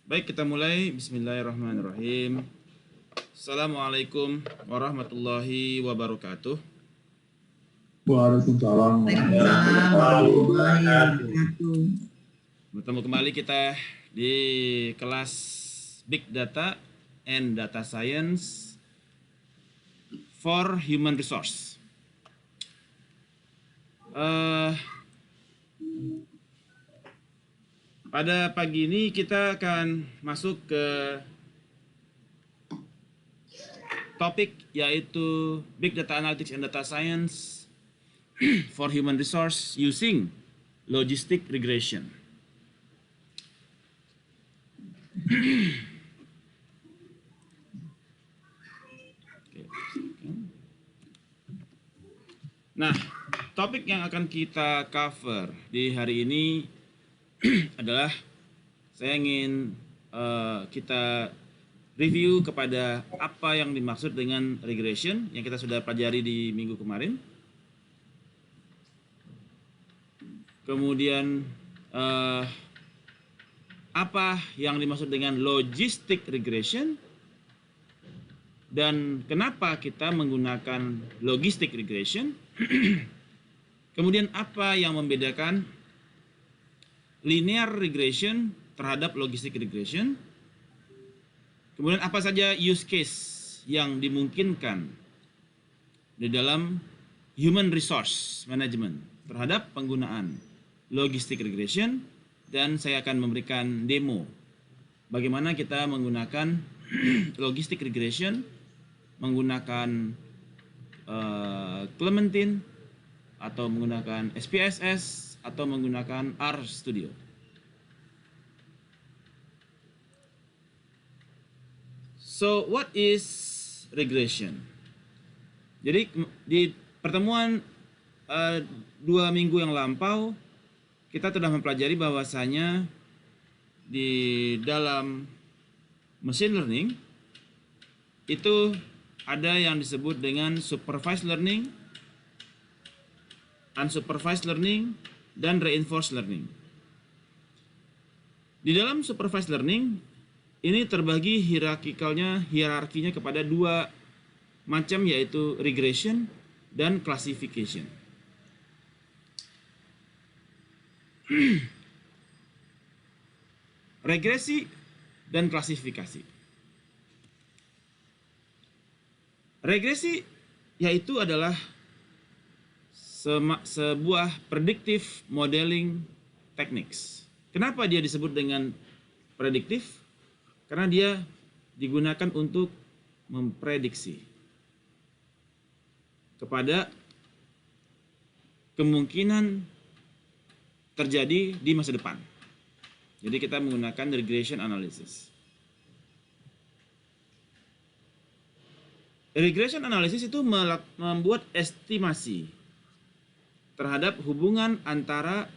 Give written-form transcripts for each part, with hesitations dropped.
Baik, kita mulai. Bismillahirrahmanirrahim. Assalamualaikum warahmatullahi wabarakatuh. Waalaikumsalam warahmatullahi wabarakatuh. Bertemu kembali kita di kelas Big Data and Data Science for Human Resource. Pada pagi ini kita akan masuk ke topik yaitu Big Data Analytics and Data Science for Human Resource using Logistic Regression. Nah, topik yang akan kita cover di hari ini adalah saya ingin kita review kepada apa yang dimaksud dengan regression yang kita sudah pelajari di minggu kemarin. Kemudian apa yang dimaksud dengan logistic regression dan kenapa kita menggunakan logistic regression. Kemudian apa yang membedakan linear regression terhadap logistic regression. Kemudian apa saja use case yang dimungkinkan di dalam human resource management terhadap penggunaan logistic regression, dan saya akan memberikan demo bagaimana kita menggunakan logistic regression menggunakan Clementine atau menggunakan SPSS atau menggunakan RStudio. So, what is regression? Jadi di pertemuan 2 minggu yang lampau kita telah mempelajari bahwasanya di dalam machine learning itu ada yang disebut dengan supervised learning, unsupervised learning, dan reinforced learning. Di dalam supervised learning ini terbagi hierarkinya kepada 2 macam, yaitu regression dan classification. Regresi dan klasifikasi. Regresi yaitu adalah sebuah predictive modeling techniques. Kenapa dia disebut dengan prediktif? Karena dia digunakan untuk memprediksi kepada kemungkinan terjadi di masa depan. Jadi kita menggunakan regression analysis. Regression analysis itu membuat estimasi terhadap hubungan antara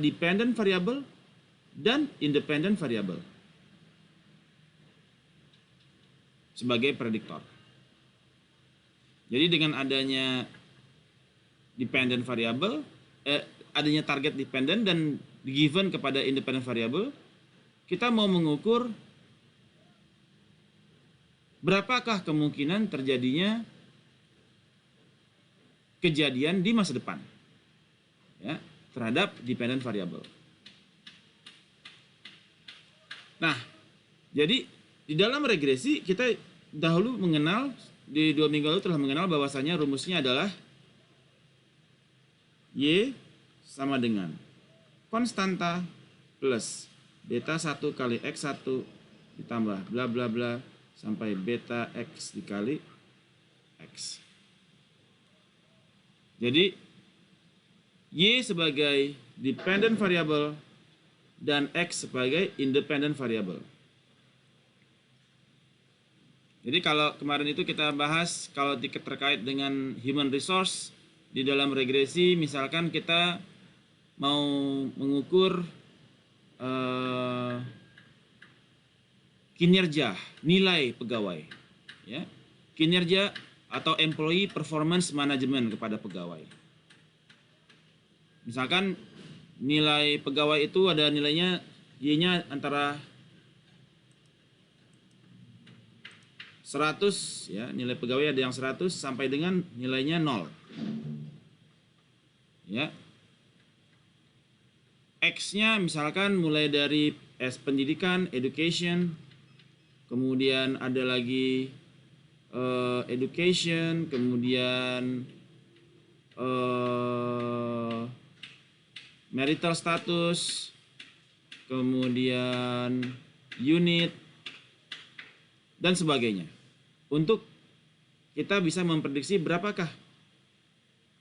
dependent variable dan independent variable sebagai prediktor. Jadi dengan adanya dependent variable, adanya target dependent dan given kepada independent variable, kita mau mengukur berapakah kemungkinan terjadinya kejadian di masa depan, ya, terhadap dependent variable. Nah, jadi di dalam regresi kita dahulu mengenal, di 2 minggu lalu telah mengenal bahwasanya rumusnya adalah Y sama dengan konstanta plus beta 1 kali X1 ditambah bla bla bla sampai beta X dikali X. Jadi Y sebagai dependent variable dan X sebagai independent variable. Jadi kalau kemarin itu kita bahas kalau terkait dengan human resource di dalam regresi, misalkan kita mau mengukur kinerja, nilai pegawai, ya, kinerja atau employee performance management kepada pegawai. Misalkan nilai pegawai itu ada nilainya Y-nya antara 100 ya, nilai pegawai ada yang 100 sampai dengan nilainya 0. Ya. X-nya misalkan mulai dari pendidikan, education, kemudian ada lagi education, kemudian marital status, kemudian unit, dan sebagainya. Untuk kita bisa memprediksi berapakah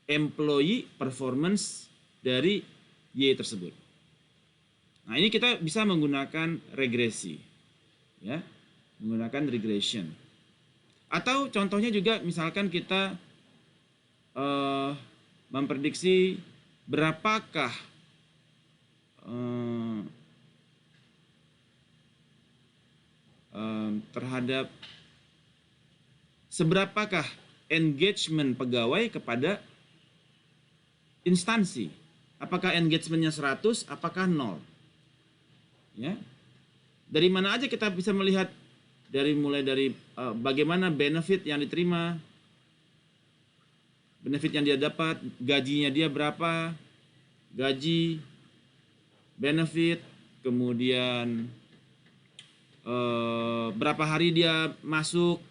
employee performance dari Y tersebut. Nah, ini kita bisa menggunakan regresi, ya, menggunakan regression. Atau contohnya juga misalkan kita memprediksi berapakah terhadap seberapakah engagement pegawai kepada instansi. Apakah engagementnya 100, apakah 0? Ya. Dari mana aja kita bisa melihat mulai dari bagaimana benefit yang diterima, benefit yang dia dapat, gajinya dia berapa, gaji, benefit, kemudian berapa hari dia masuk,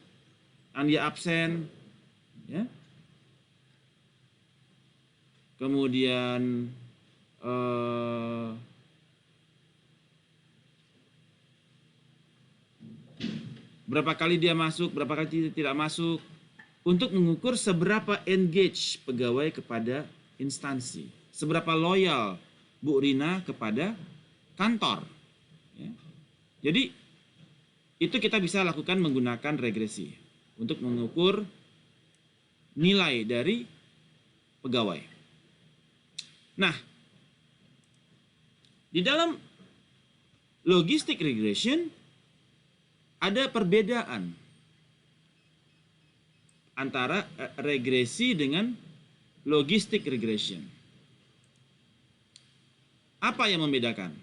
yang dia absen, ya. Kemudian berapa kali dia masuk, berapa kali tidak masuk, untuk mengukur seberapa engage pegawai kepada instansi, seberapa loyal Bu Rina kepada kantor. Ya. Jadi itu kita bisa lakukan menggunakan regresi untuk mengukur nilai dari pegawai. Nah, di dalam logistic regression ada perbedaan antara regresi dengan logistic regression. Apa yang membedakan?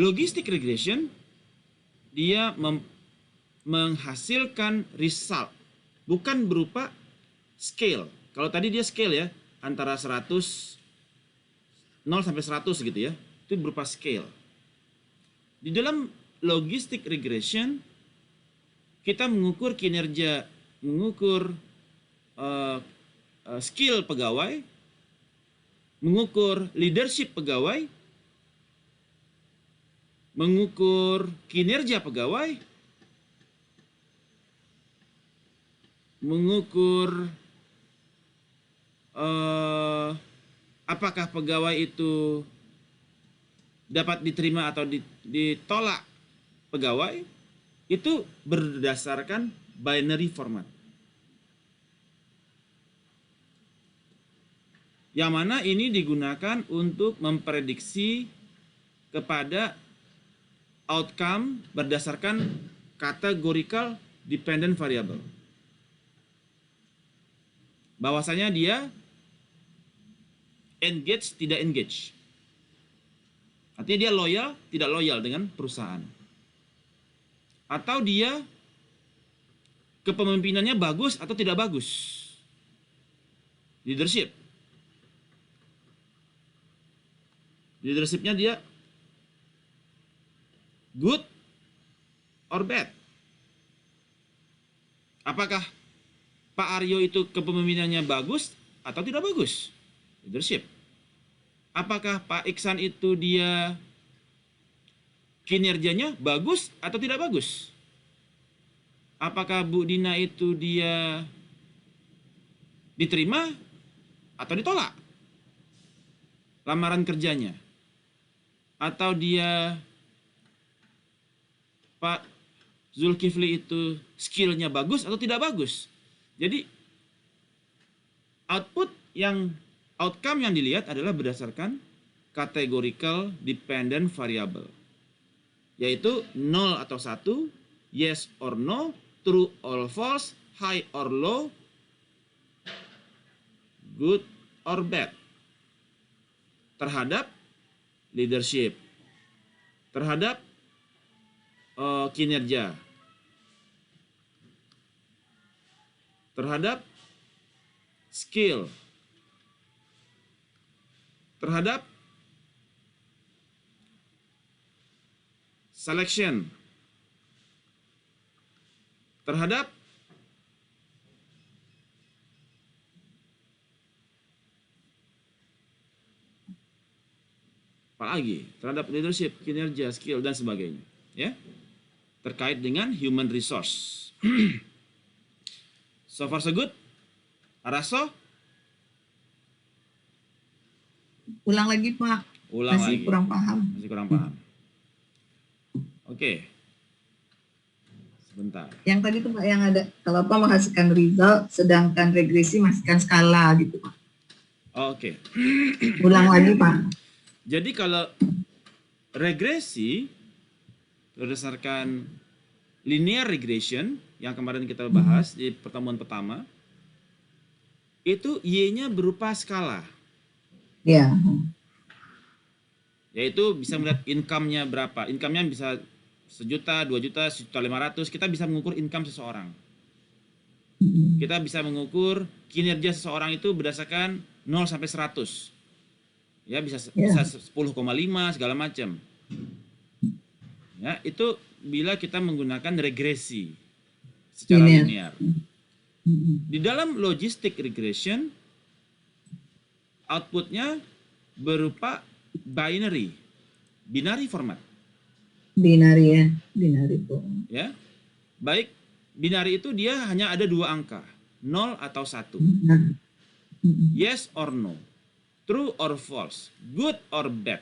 Logistic regression dia menghasilkan result, bukan berupa scale. Kalau tadi dia scale ya, antara 100 0 sampai 100 gitu ya. Itu berupa scale. Di dalam logistic regression kita mengukur kinerja, mengukur skill pegawai, mengukur leadership pegawai, mengukur kinerja pegawai, mengukur apakah pegawai itu dapat diterima atau ditolak pegawai, itu berdasarkan binary format. Yang mana ini digunakan untuk memprediksi kepada outcome berdasarkan categorical dependent variable. Bahwasanya dia engage, tidak engage. Artinya dia loyal, tidak loyal dengan perusahaan. Atau dia kepemimpinannya bagus atau tidak bagus. Leadership. Leadershipnya dia good or bad. Apakah Pak Aryo itu kepemimpinannya bagus atau tidak bagus? Leadership. Apakah Pak Iksan itu dia kinerjanya bagus atau tidak bagus? Apakah Bu Dina itu dia diterima atau ditolak lamaran kerjanya? Atau dia Pak Zulkifli itu skillnya bagus atau tidak bagus? Jadi outcome yang dilihat adalah berdasarkan categorical dependent variable, yaitu 0 atau 1, yes or no, true or false, high or low, good or bad terhadap leadership, terhadap kinerja, terhadap skill, terhadap selection, terhadap apalagi, terhadap leadership, kinerja, skill, dan sebagainya, ya, terkait dengan human resource. So far so good, Araso? Ulang lagi Pak. Ulang Masih lagi. kurang paham. Masih kurang paham. Oke. Sebentar. Yang tadi tuh Pak yang ada kalau Pak menghasilkan result, sedangkan regresi menghasilkan skala gitu Pak. Oke. Ulang lagi Pak. Jadi kalau regresi berdasarkan linear regression yang kemarin kita bahas di pertemuan pertama, itu Y-nya berupa skala. Ya. Yaitu bisa melihat income-nya berapa. Income-nya bisa 1 juta, 2 juta, 1.500.000. Kita bisa mengukur income seseorang. Kita bisa mengukur kinerja seseorang itu berdasarkan 0 sampai 100. Ya, bisa 10,5 segala macam. Ya, itu bila kita menggunakan regresi secara linear. Di dalam logistic regression, outputnya berupa binary format. Binary ya, binary format. Ya, baik binary itu dia hanya ada 2 angka, 0 atau 1. Yes or no, true or false, good or bad.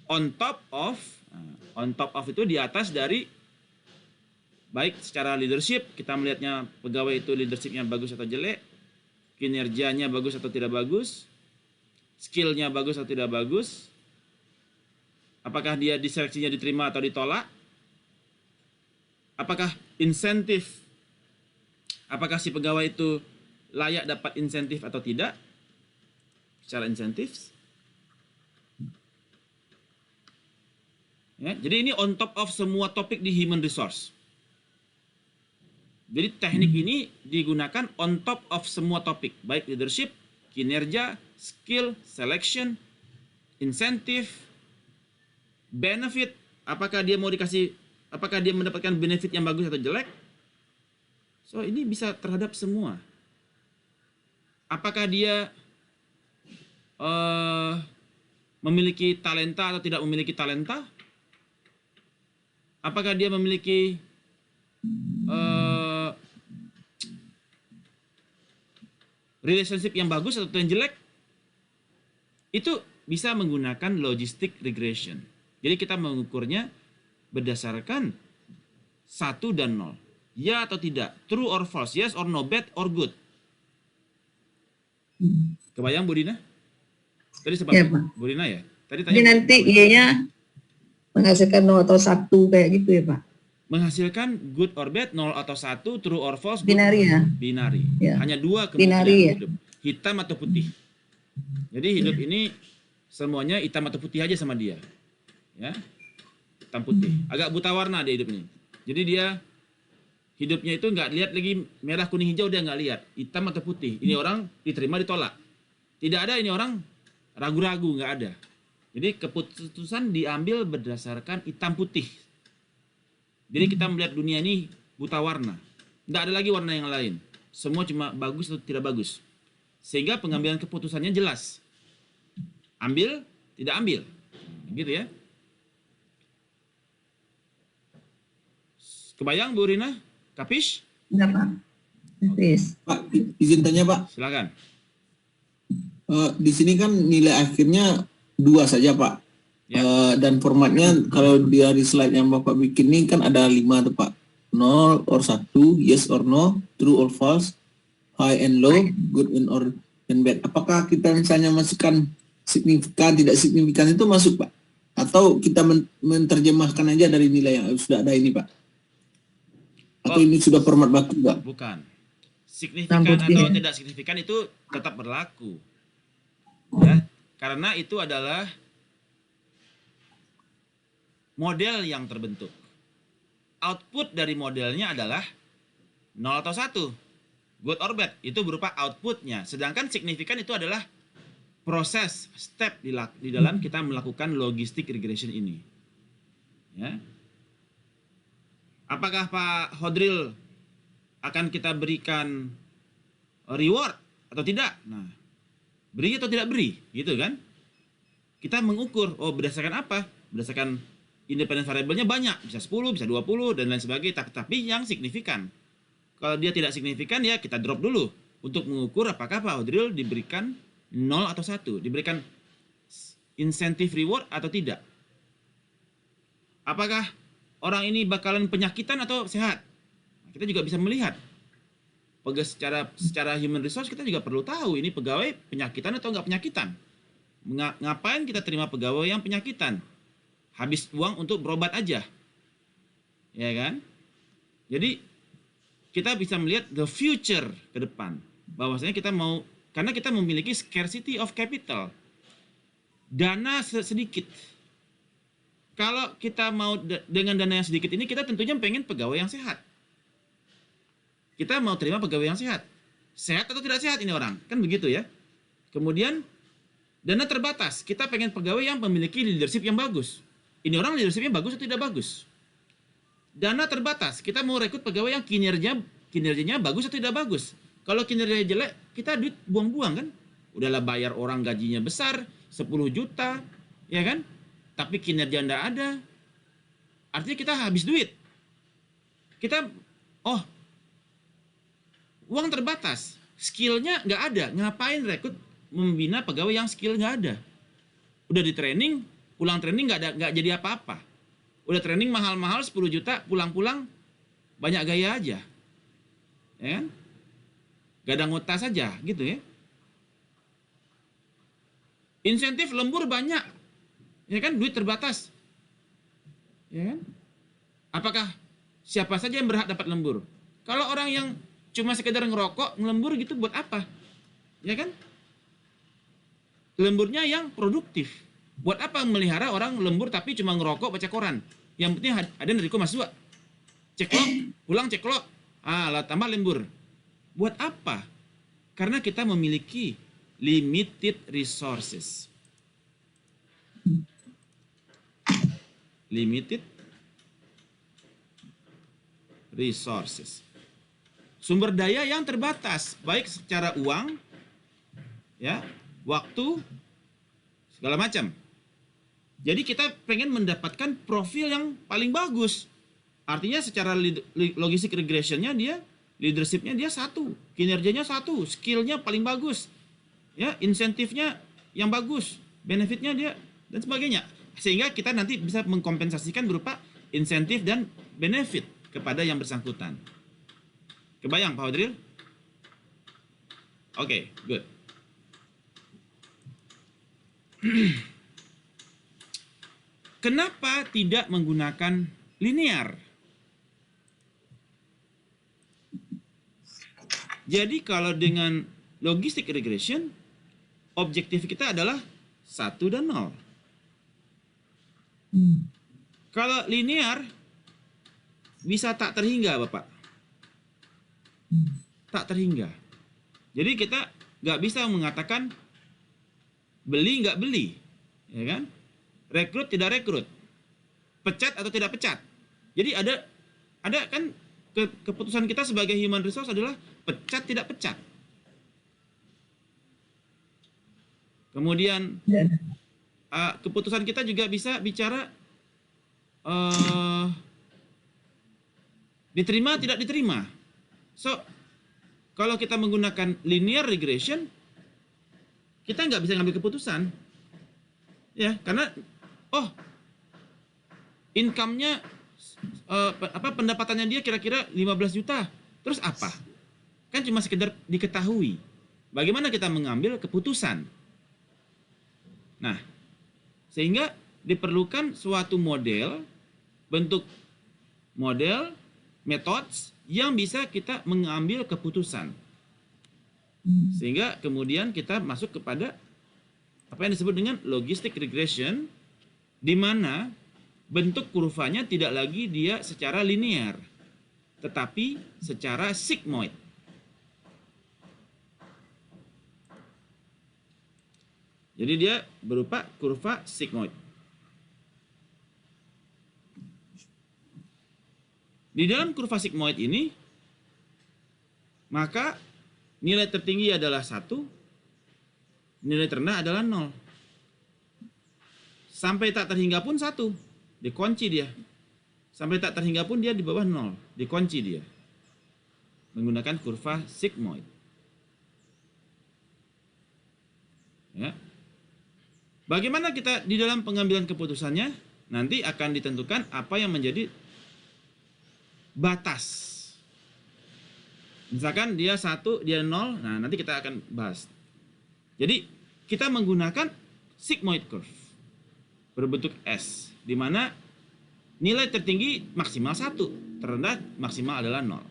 On top of itu di atas dari baik secara leadership, kita melihatnya pegawai itu leadershipnya bagus atau jelek, kinerjanya bagus atau tidak bagus, skillnya bagus atau tidak bagus, apakah dia diseleksinya diterima atau ditolak, apakah insentif, apakah si pegawai itu layak dapat insentif atau tidak, secara insentif. Ya, jadi ini on top of semua topik di human resource. Jadi teknik ini digunakan on top of semua topik, baik leadership, kinerja, skill, selection, insentif, benefit, apakah dia mendapatkan benefit yang bagus atau jelek. So ini bisa terhadap semua. Apakah dia memiliki talenta atau tidak memiliki talenta? Apakah dia memiliki relationship yang bagus atau yang jelek? Itu bisa menggunakan logistic regression. Jadi kita mengukurnya berdasarkan 1 dan 0. Ya atau tidak, true or false, yes or no, bad or good. Kebayang Bu Dina? Tadi sempat Ya, Pak. Bu Dina ya? Tadi Jadi tanya nanti Y-nya menghasilkan 0 atau 1 kayak gitu ya Pak? menghasilkan good or bad, 0 atau 1, true or false, Binary ya? Binary. Ya. Hanya 2 kemungkinan Binary ya? hidup. Hitam atau putih. Jadi hidup ini semuanya hitam atau putih aja sama dia. Ya. Hitam putih. Agak buta warna dia hidup ini. Jadi dia hidupnya itu nggak lihat lagi merah, kuning, hijau, dia nggak lihat. Hitam atau putih. Ini orang diterima, ditolak. Tidak ada ini orang ragu-ragu, nggak ada. Jadi keputusan diambil berdasarkan hitam putih. Jadi kita melihat dunia ini buta warna. Nggak ada lagi warna yang lain. Semua cuma bagus atau tidak bagus. Sehingga pengambilan keputusannya jelas. Ambil, tidak ambil. Gitu ya. Kebayang Bu Rina? Kapish? Enggak Pak. Kapis. Pak, izin tanya Pak. Silakan. Di sini kan nilai akhirnya 2 saja Pak. Ya. Dan formatnya kalau dari slide yang Bapak bikin ini kan ada 5 tuh Pak. 0 or 1, yes or no, true or false, high and low, good and bad. Apakah kita misalnya masukkan signifikan, tidak signifikan itu masuk Pak? Atau kita menerjemahkan aja dari nilai yang sudah ada ini Pak? Atau ini sudah format baku Pak? Bukan. Signifikan atau tidak signifikan itu tetap berlaku. Ya. Karena itu adalah model yang terbentuk. Output dari modelnya adalah 0 atau 1. Good or bad, itu berupa outputnya. Sedangkan signifikan itu adalah proses, step di dalam kita melakukan logistic regression ini. Ya. Apakah Pak Hodril akan kita berikan reward atau tidak? Nah, beri atau tidak beri, gitu kan? Kita mengukur, oh berdasarkan apa? Berdasarkan independent variabelnya banyak, bisa 10, bisa 20, dan lain sebagainya, tapi yang signifikan. Kalau dia tidak signifikan, ya kita drop dulu untuk mengukur apakah Pak Hodril diberikan 0 atau 1, diberikan insentif reward atau tidak. Apakah orang ini bakalan penyakitan atau sehat? Kita juga bisa melihat. Secara human resource kita juga perlu tahu ini pegawai penyakitan atau nggak penyakitan. Ngapain kita terima pegawai yang penyakitan? Habis uang untuk berobat aja. Ya kan? Jadi kita bisa melihat the future ke depan. Bahwasanya kita mau, karena kita memiliki scarcity of capital. Dana sedikit. Kalau kita mau dengan dana yang sedikit ini, kita tentunya pengen pegawai yang sehat. Kita mau terima pegawai yang sehat. Sehat atau tidak sehat ini orang? Kan begitu ya. Kemudian dana terbatas. Kita pengen pegawai yang memiliki leadership yang bagus. Ini orang leadershipnya bagus atau tidak bagus? Dana terbatas. Kita mau rekrut pegawai yang kinerjanya bagus atau tidak bagus? Kalau kinerjanya jelek, kita duit buang-buang kan? Udahlah bayar orang gajinya besar, 10 juta, ya kan? Tapi kinerja nggak ada. Artinya kita habis duit. Kita, uang terbatas. Skillnya nggak ada. Ngapain rekrut membina pegawai yang skill nggak ada? Udah di training, pulang training nggak jadi apa-apa. Udah training mahal-mahal 10 juta, pulang-pulang banyak gaya aja. Ya kan? Gadang otak saja gitu ya. Insentif lembur banyak. Ya kan, duit terbatas. Ya kan? Apakah siapa saja yang berhak dapat lembur? Kalau orang yang cuma sekedar ngerokok, ngelembur gitu buat apa? Ya kan? Lemburnya yang produktif. Buat apa melihara orang lembur tapi cuma ngerokok baca koran? Yang penting ada neriko mahasiswa. Ceklok, pulang ceklok. Lah tambah lembur. Buat apa? Karena kita memiliki limited resources. Limited resources. Sumber daya yang terbatas, baik secara uang, ya, waktu, segala macam. Jadi kita pengen mendapatkan profil yang paling bagus. Artinya secara logistic regressionnya dia, leadershipnya dia 1, kinerjanya 1, skillnya paling bagus, ya, insentifnya yang bagus, benefitnya dia dan sebagainya. Sehingga kita nanti bisa mengkompensasikan berupa insentif dan benefit kepada yang bersangkutan. Kebayang Pak Hodril? Oke, good. Kenapa tidak menggunakan linear? Jadi kalau dengan logistic regression, objektif kita adalah 1 dan 0. Kalau linear, bisa tak terhingga Bapak. Tak terhingga. Jadi kita nggak bisa mengatakan beli nggak beli, ya kan? Rekrut tidak rekrut, pecat atau tidak pecat. Jadi ada kan keputusan kita sebagai human resource adalah pecat tidak pecat. Kemudian keputusan kita juga bisa bicara diterima tidak diterima. So kalau kita menggunakan linear regression, kita nggak bisa ngambil keputusan, ya, karena income-nya pendapatannya dia kira-kira 15 juta. Terus apa? Kan cuma sekedar diketahui. Bagaimana kita mengambil keputusan? Nah, sehingga diperlukan suatu model, bentuk model, methods yang bisa kita mengambil keputusan. Sehingga kemudian kita masuk kepada apa yang disebut dengan logistic regression, di mana bentuk kurvanya tidak lagi dia secara linear, tetapi secara sigmoid. Jadi dia berupa kurva sigmoid. Di dalam kurva sigmoid ini, maka nilai tertinggi adalah 1, nilai terendah adalah 0. Sampai tak terhingga pun 1, dikunci dia. Sampai tak terhingga pun dia di bawah 0, dikunci dia. Menggunakan kurva sigmoid. Ya. Bagaimana kita di dalam pengambilan keputusannya? Nanti akan ditentukan apa yang menjadi batas. Misalkan dia 1, dia 0, nah nanti kita akan bahas. Jadi kita menggunakan sigmoid curve berbentuk S, di mana nilai tertinggi maksimal 1, terendah maksimal adalah 0.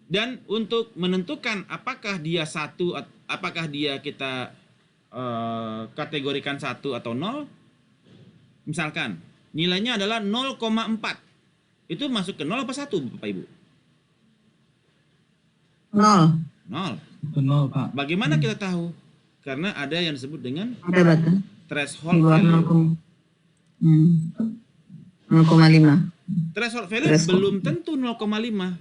Dan untuk menentukan apakah dia 1, apakah dia kita kategorikan 1 atau 0, misalkan nilainya adalah 0,4. Itu masuk ke 0 apa 1, Bapak Ibu? 0. 0. Benar, Pak. Bagaimana kita tahu? Karena ada yang disebut dengan Ada batas. Di threshold bawah value. 0,5. Threshold value Threshold. belum tentu 0,5.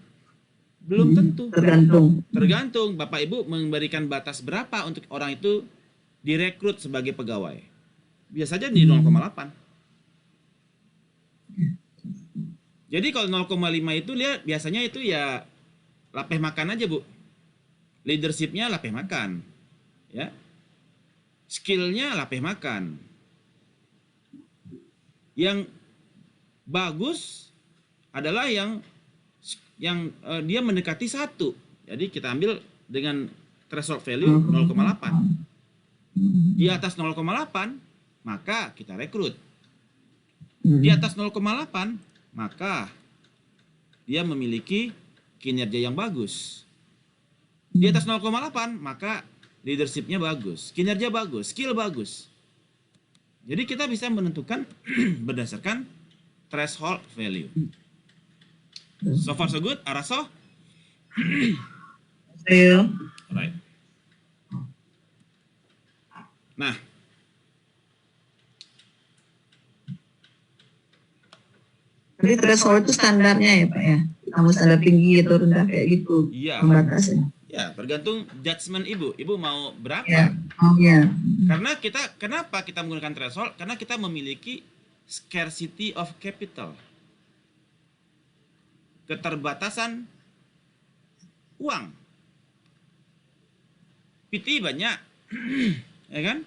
Belum tentu. Tergantung. Tergantung Bapak Ibu memberikan batas berapa untuk orang itu direkrut sebagai pegawai. Bisa saja di 0,8. Jadi kalau 0,5 itu lihat biasanya itu ya lapeh makan aja, Bu. Leadership-nya lapeh makan. Ya. Skill-nya lapeh makan. Yang bagus adalah yang dia mendekati 1. Jadi kita ambil dengan threshold value 0,8. Di atas 0,8 maka kita rekrut. Di atas 0,8 maka dia memiliki kinerja yang bagus. Di atas 0,8 maka leadership-nya bagus, kinerja bagus, skill bagus. Jadi kita bisa menentukan berdasarkan threshold value. So far so good, Araso? Ayo. Right. Nah, Jadi threshold itu standarnya ya Pak ya? Kamu standar tinggi atau rendah kayak gitu iya. pembatasnya. Ya, tergantung judgement Ibu. Ibu mau berapa? Ya. Oh ya. Karena kenapa kita menggunakan threshold? Karena kita memiliki scarcity of capital. Keterbatasan uang. PT banyak, ya kan?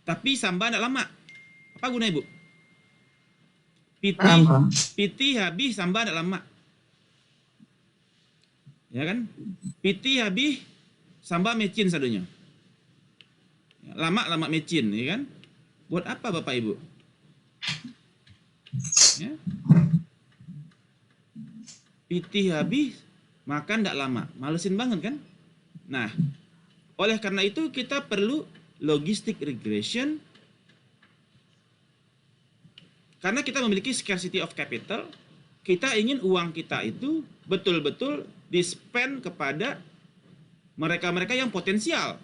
Tapi samba tidak lama. Apa guna Ibu? PT habis, samba tidak lama. Ya kan? PT habis, samba mecin sadunya. Lama mecin, ya kan? Buat apa Bapak Ibu? Ya. PT habis, makan tidak lama. Malesin banget kan? Nah, oleh karena itu kita perlu logistic regression. Karena kita memiliki scarcity of capital, kita ingin uang kita itu betul-betul di-spend kepada mereka-mereka yang potensial.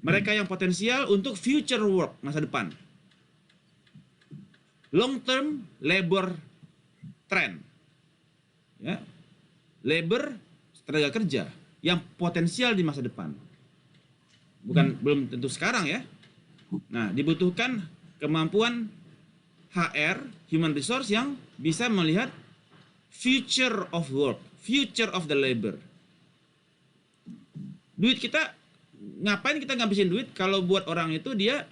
Mereka yang potensial untuk future work, masa depan. Long term labor trend. Ya. Labor, tenaga kerja yang potensial di masa depan. Belum tentu sekarang ya. Nah, dibutuhkan kemampuan HR, human resource yang bisa melihat future of work, future of the labor. Duit kita, ngapain kita ngabisin duit kalau buat orang itu dia,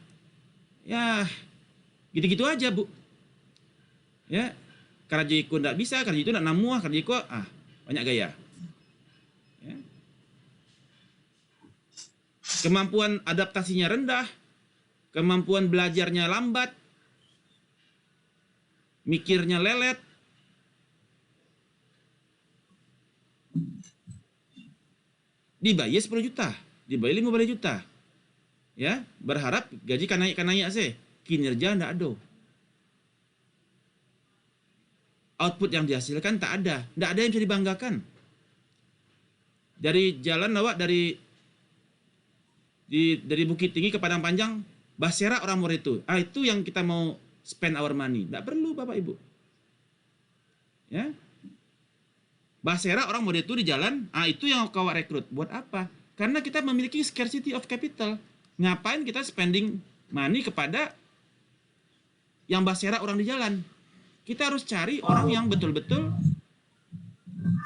ya gitu-gitu aja Bu. Ya, Karajiku nggak bisa, Karajiku nggak namuah, Karajiku banyak gaya. Ya. Kemampuan adaptasinya rendah, kemampuan belajarnya lambat, mikirnya lelet. dibayar 10 juta, dibayar 15 juta. Ya, berharap gaji kan naik sih. Kinerja ndak ada. Output yang dihasilkan tak ada. Ndak ada yang bisa dibanggakan. Dari jalan lawak dari Bukit Tinggi ke Padang Panjang, Basera orang murid itu. Itu yang kita mau spend our money. Ndak perlu Bapak Ibu. Ya. Basera orang murid itu di jalan, itu yang kau rekrut. Buat apa? Karena kita memiliki scarcity of capital. Ngapain kita spending money kepada yang Basera orang di jalan? Kita harus cari orang yang betul-betul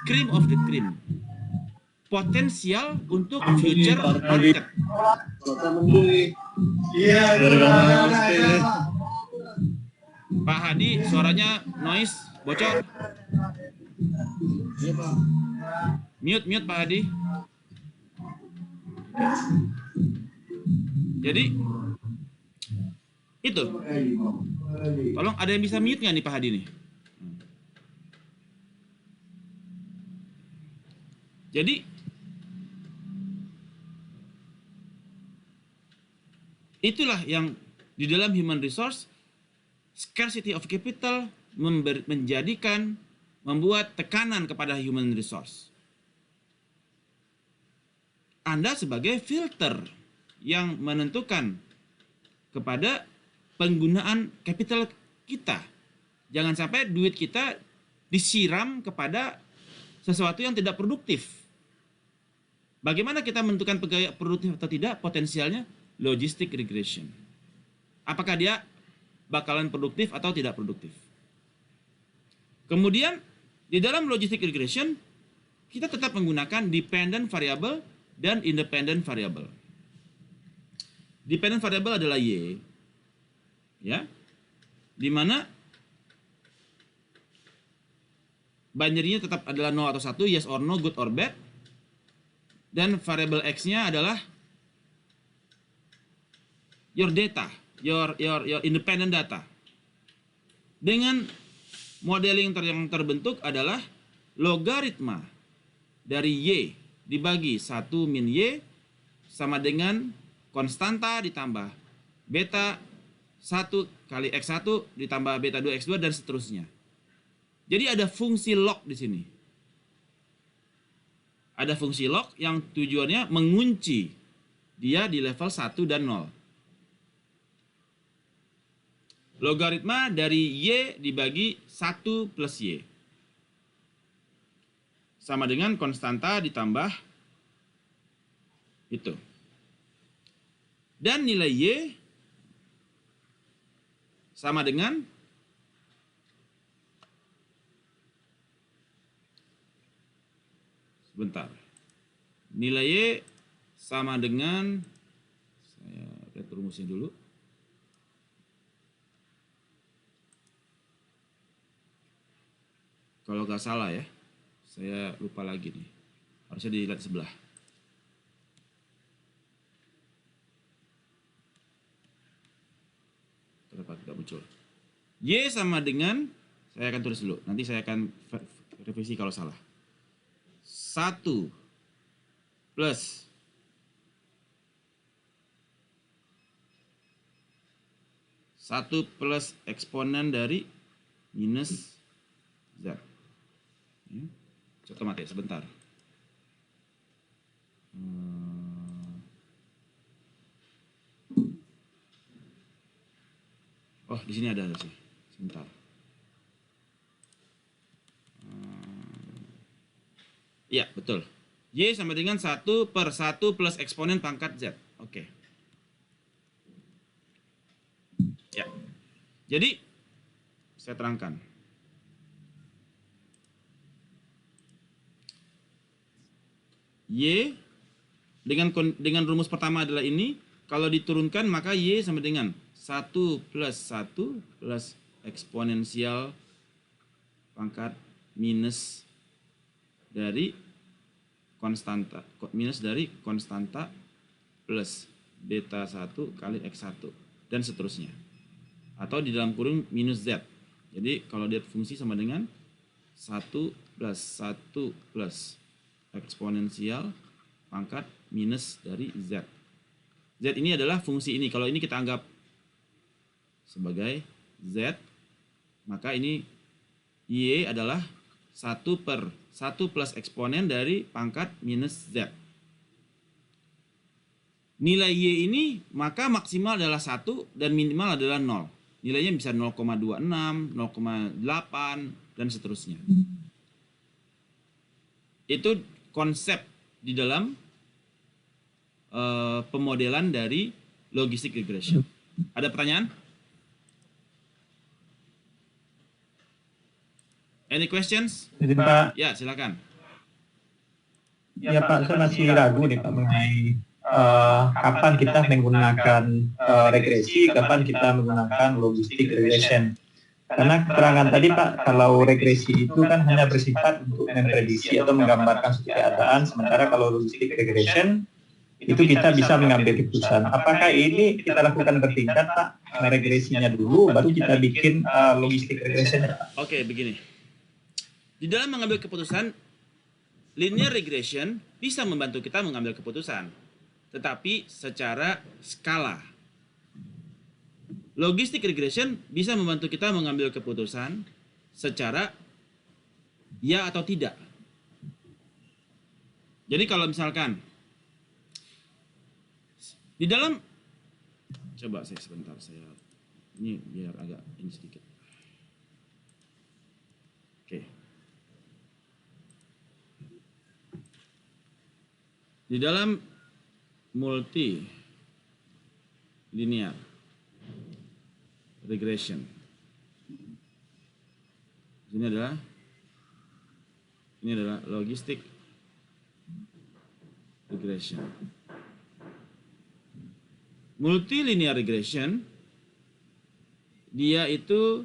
cream of the cream. Potensial untuk future market. Pak Hadi, suaranya noise, bocor. Mute Pak Hadi. Jadi itu. Tolong ada yang bisa mute nggak nih Pak Hadi nih? Jadi itulah yang di dalam human resource scarcity of capital membuat tekanan kepada human resource. Anda sebagai filter yang menentukan kepada penggunaan capital kita. Jangan sampai duit kita disiram kepada sesuatu yang tidak produktif. Bagaimana kita menentukan pegawai produktif atau tidak? Potensialnya logistic regression. Apakah dia bakalan produktif atau tidak produktif? Kemudian di dalam logistic regression kita tetap menggunakan dependent variable dan independent variable. Dependent variable adalah Y, ya, di mana binary-nya tetap adalah 0 atau 1, yes or no, good or bad, dan variable X-nya adalah your data, your independent data. Dengan modeling yang terbentuk adalah logaritma dari Y dibagi 1 min Y sama dengan konstanta ditambah beta 1 kali X1 ditambah beta 2 X2 dan seterusnya. Jadi ada fungsi log di sini. Ada fungsi log yang tujuannya mengunci dia di level 1 dan 0. Logaritma dari Y dibagi 1 plus Y. Sama dengan konstanta ditambah itu. Dan nilai Y sama dengan sebentar. Nilai Y sama dengan, saya lihat rumusnya dulu. Kalau nggak salah ya, saya lupa lagi nih. Harusnya dilihat sebelah. Kenapa tidak muncul? Y sama dengan, saya akan tulis dulu. Nanti saya akan revisi kalau salah. 1 plus eksponen dari minus Z. Coba mati sebentar. Oh, di sini ada sih. Sebentar. Iya, betul. Y sama dengan 1 per 1 plus eksponen pangkat Z. Oke. Ya. Jadi, saya terangkan. Y dengan rumus pertama adalah ini. Kalau diturunkan maka Y sama dengan 1 plus 1 plus eksponensial pangkat minus dari konstanta plus beta 1 kali X1 dan seterusnya. Atau di dalam kurung minus Z. Jadi kalau dia fungsi sama dengan 1 plus 1 plus eksponensial pangkat minus dari Z. Z ini adalah fungsi ini. Kalau ini kita anggap sebagai Z, maka ini Y adalah 1 plus eksponen dari pangkat minus Z. Nilai Y ini maka maksimal adalah 1 dan minimal adalah 0. Nilainya bisa 0,26, 0,8, dan seterusnya. Itu konsep di dalam pemodelan dari logistic regression. Ada pertanyaan? Any questions? Jadi Pak, Ya, silakan. ya Pak, saya masih ragu nih Pak mengenai kapan kita menggunakan regresi, kapan kita menggunakan logistic regression. Karena keterangan tadi Pak, kalau regresi itu kan hanya bersifat untuk memprediksi atau menggambarkan suatu keadaan, sementara kalau logistic regression itu kita bisa mengambil keputusan. Apakah ini kita lakukan bertingkat Pak? Regresinya dulu, baru kita bikin logistic regression. Oke, begini. Di dalam mengambil keputusan, linear regression bisa membantu kita mengambil keputusan, tetapi secara skala. Logistic regression bisa membantu kita mengambil keputusan secara ya atau tidak. Jadi kalau misalkan di dalam, coba saya sebentar, saya ini biar agak ini sedikit. Oke. Di dalam multi linear regression, ini adalah logistic regression. Multilinear regression, dia itu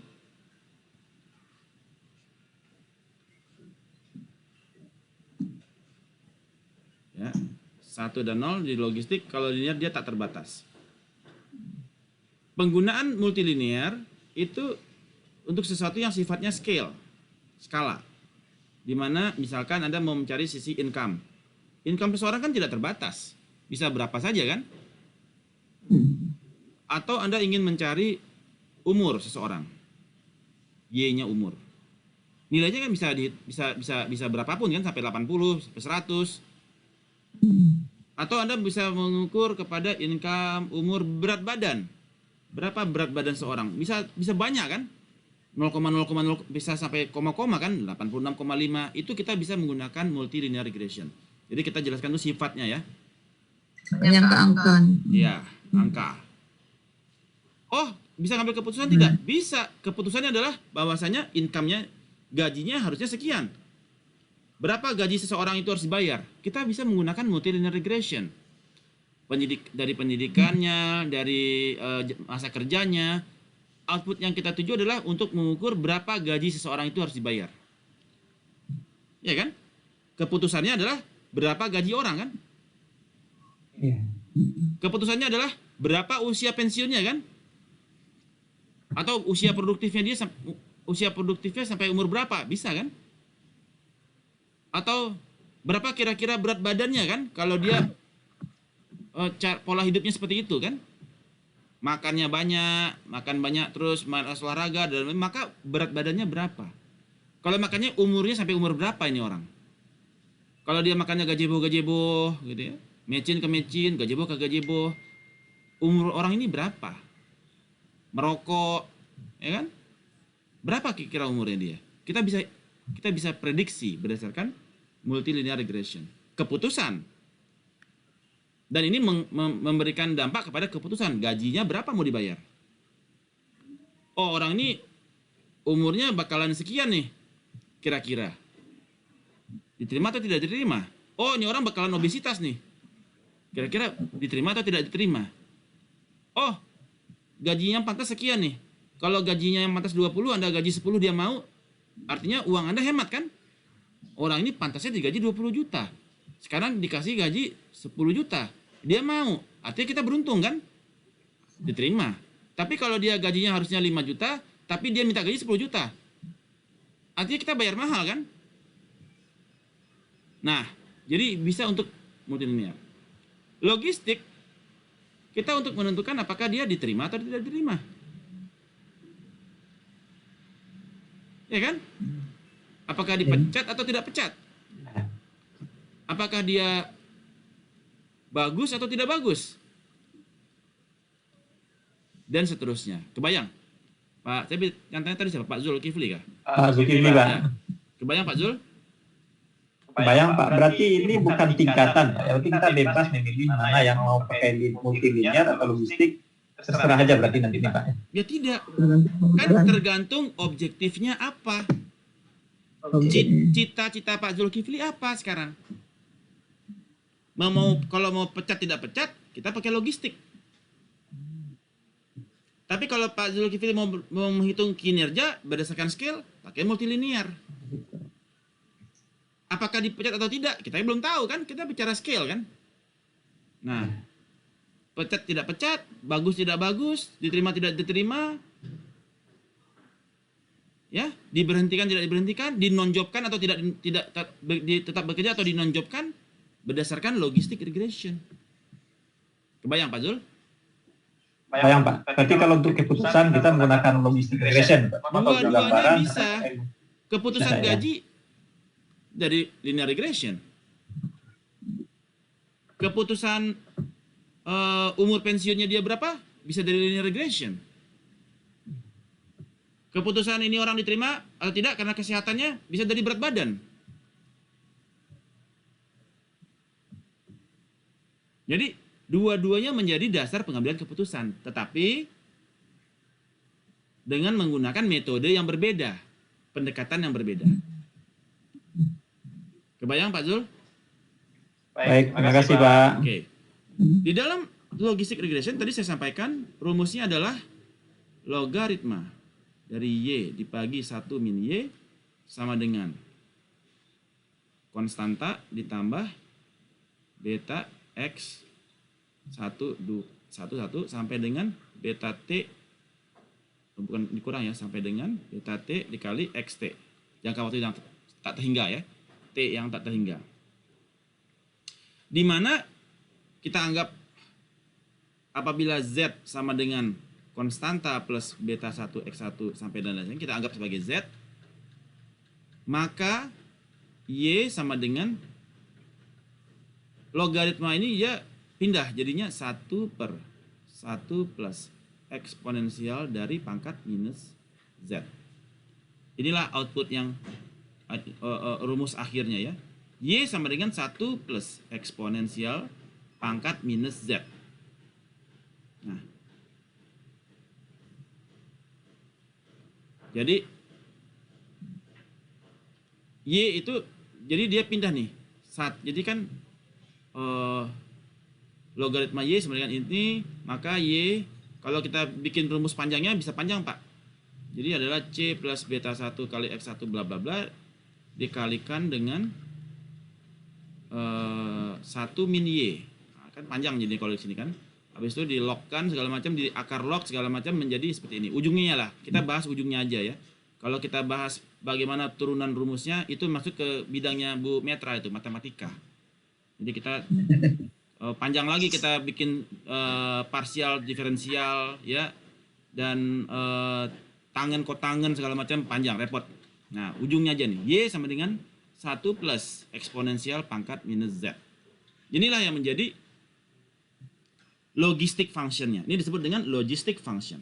ya, 1 dan 0 di logistik. Kalau linear dia tak terbatas. Penggunaan multilinear itu untuk sesuatu yang sifatnya skala. Di mana misalkan Anda mau mencari sisi income. Income seseorang kan tidak terbatas. Bisa berapa saja kan? Atau Anda ingin mencari umur seseorang. Y-nya umur. Nilainya kan bisa berapapun kan, sampai 80, sampai 100. Atau Anda bisa mengukur kepada income, umur, berat badan. Berapa berat badan seorang? Bisa banyak kan? 0,0 bisa sampai koma-koma kan? 86,5. Itu kita bisa menggunakan multilinear regression. Jadi kita jelaskan itu sifatnya ya. Banyak keangkaan. Iya, angka. Oh, bisa ngambil keputusan tidak? Bisa. Keputusannya adalah bahwasanya income-nya, gajinya harusnya sekian. Berapa gaji seseorang itu harus dibayar? Kita bisa menggunakan multilinear regression. Dari pendidikannya, dari masa kerjanya, output yang kita tuju adalah untuk mengukur berapa gaji seseorang itu harus dibayar. Ya kan? Keputusannya adalah berapa gaji orang kan? Iya. Keputusannya adalah berapa usia pensiunnya kan? Atau usia produktifnya sampai umur berapa? Bisa kan? Atau berapa kira-kira berat badannya kan? Kalau dia pola hidupnya seperti itu kan? Makan banyak terus malas olahraga, dan maka berat badannya berapa? Kalau makannya umurnya sampai umur berapa ini orang? Kalau dia makannya gazebo gitu ya, mecin ke mecin, gazebo ke gazebo, umur orang ini berapa? Merokok, ya kan? Berapa kira-kira umurnya dia? Kita bisa prediksi berdasarkan multilinear regression. Keputusan. Dan ini memberikan dampak kepada keputusan. Gajinya berapa mau dibayar? Oh, orang ini umurnya bakalan sekian nih, kira-kira. Diterima atau tidak diterima? Oh, ini orang bakalan obesitas nih. Kira-kira diterima atau tidak diterima? Oh, gajinya pantas sekian nih. Kalau gajinya yang pantas 20, Anda gaji 10 dia mau, artinya uang Anda hemat kan? Orang ini pantasnya digaji 20 juta. Sekarang dikasih gaji 10 juta. Dia mau. Artinya kita beruntung kan? Diterima. Tapi kalau dia gajinya harusnya 5 juta, tapi dia minta gaji 10 juta. Artinya kita bayar mahal kan? Nah, jadi bisa untuk multilinear. Logistik, kita untuk menentukan apakah dia diterima atau tidak diterima. Ya kan? Apakah dipecat atau tidak pecat? Apakah dia bagus atau tidak bagus? Dan seterusnya. Kebayang? Pak, tapi yang tanya tadi siapa? Pak Zulkifli kah? Pak Zulkifli, Pak. Ya. Kebayang Pak Zul? Kebayang, Pak. Berarti ini bukan tingkatan, Pak. Berarti kita bebas memilih mana yang mau pakai multilinear atau logistik. Terserah aja berarti nanti nih, Pak. Ya tidak. Kan tergantung objektifnya apa. Cita-cita Pak Zulkifli apa sekarang? Kalau mau pecat tidak pecat, kita pakai logistik. Tapi kalau Pak Zulkifli mau menghitung kinerja berdasarkan scale, pakai multilinear. Apakah dipecat atau tidak? Kita belum tahu kan, kita bicara scale kan. Nah, pecat tidak pecat, bagus tidak bagus, diterima tidak diterima, ya, diberhentikan tidak diberhentikan, dinonjobkan atau tidak tetap bekerja atau dinonjobkan berdasarkan logistic regression. Kebayang Pak Zul? Bayang Pak. Berarti kalau untuk keputusan kita menggunakan logistic regression. Dua-duanya bisa. Keputusan Bisa, ya. gaji dari linear regression. Keputusan umur pensiunnya dia berapa? Bisa dari linear regression. Keputusan ini orang diterima atau tidak karena kesehatannya bisa dari berat badan. Jadi dua-duanya menjadi dasar pengambilan keputusan, tetapi dengan menggunakan metode yang berbeda, pendekatan yang berbeda. Kebayang Pak Zul? Baik, terima kasih Pak. Oke. Di dalam logistic regression tadi saya sampaikan rumusnya adalah logaritma dari Y dibagi 1 min Y sama dengan konstanta ditambah beta X 1 sampai dengan beta T, bukan dikurang ya, sampai dengan beta T dikali XT. Jangka waktu yang tak terhingga ya. T yang tak terhingga. Di mana kita anggap apabila Z sama dengan konstanta plus beta 1 X1 sampai dan lain-lain, kita anggap sebagai Z, maka Y sama dengan logaritma ini ya pindah jadinya 1 per 1 plus eksponensial dari pangkat minus Z. Inilah output yang rumus akhirnya ya. Y sama dengan 1 plus eksponensial pangkat minus Z. Nah, jadi Y itu, jadi dia pindah nih. Jadi kan logaritma Y sama dengan ini, maka Y, kalau kita bikin rumus panjangnya bisa panjang Pak. Jadi adalah C plus beta 1 kali X1 bla bla bla dikalikan dengan 1 min Y. Nah, kan panjang jadi kalau di sini kan. Habis itu dilogkan segala macam, di akar log segala macam menjadi seperti ini. Ujungnya lah, kita bahas ujungnya aja ya. Kalau kita bahas bagaimana turunan rumusnya, itu masuk ke bidangnya Bu Metra itu, matematika. Jadi kita panjang lagi kita bikin parsial, diferensial ya, dan tangen kotangen segala macam, panjang, repot. Nah, ujungnya aja nih, Y sama dengan 1 plus eksponensial pangkat minus Z. Inilah yang menjadi logistic functionnya. Ini disebut dengan logistic function.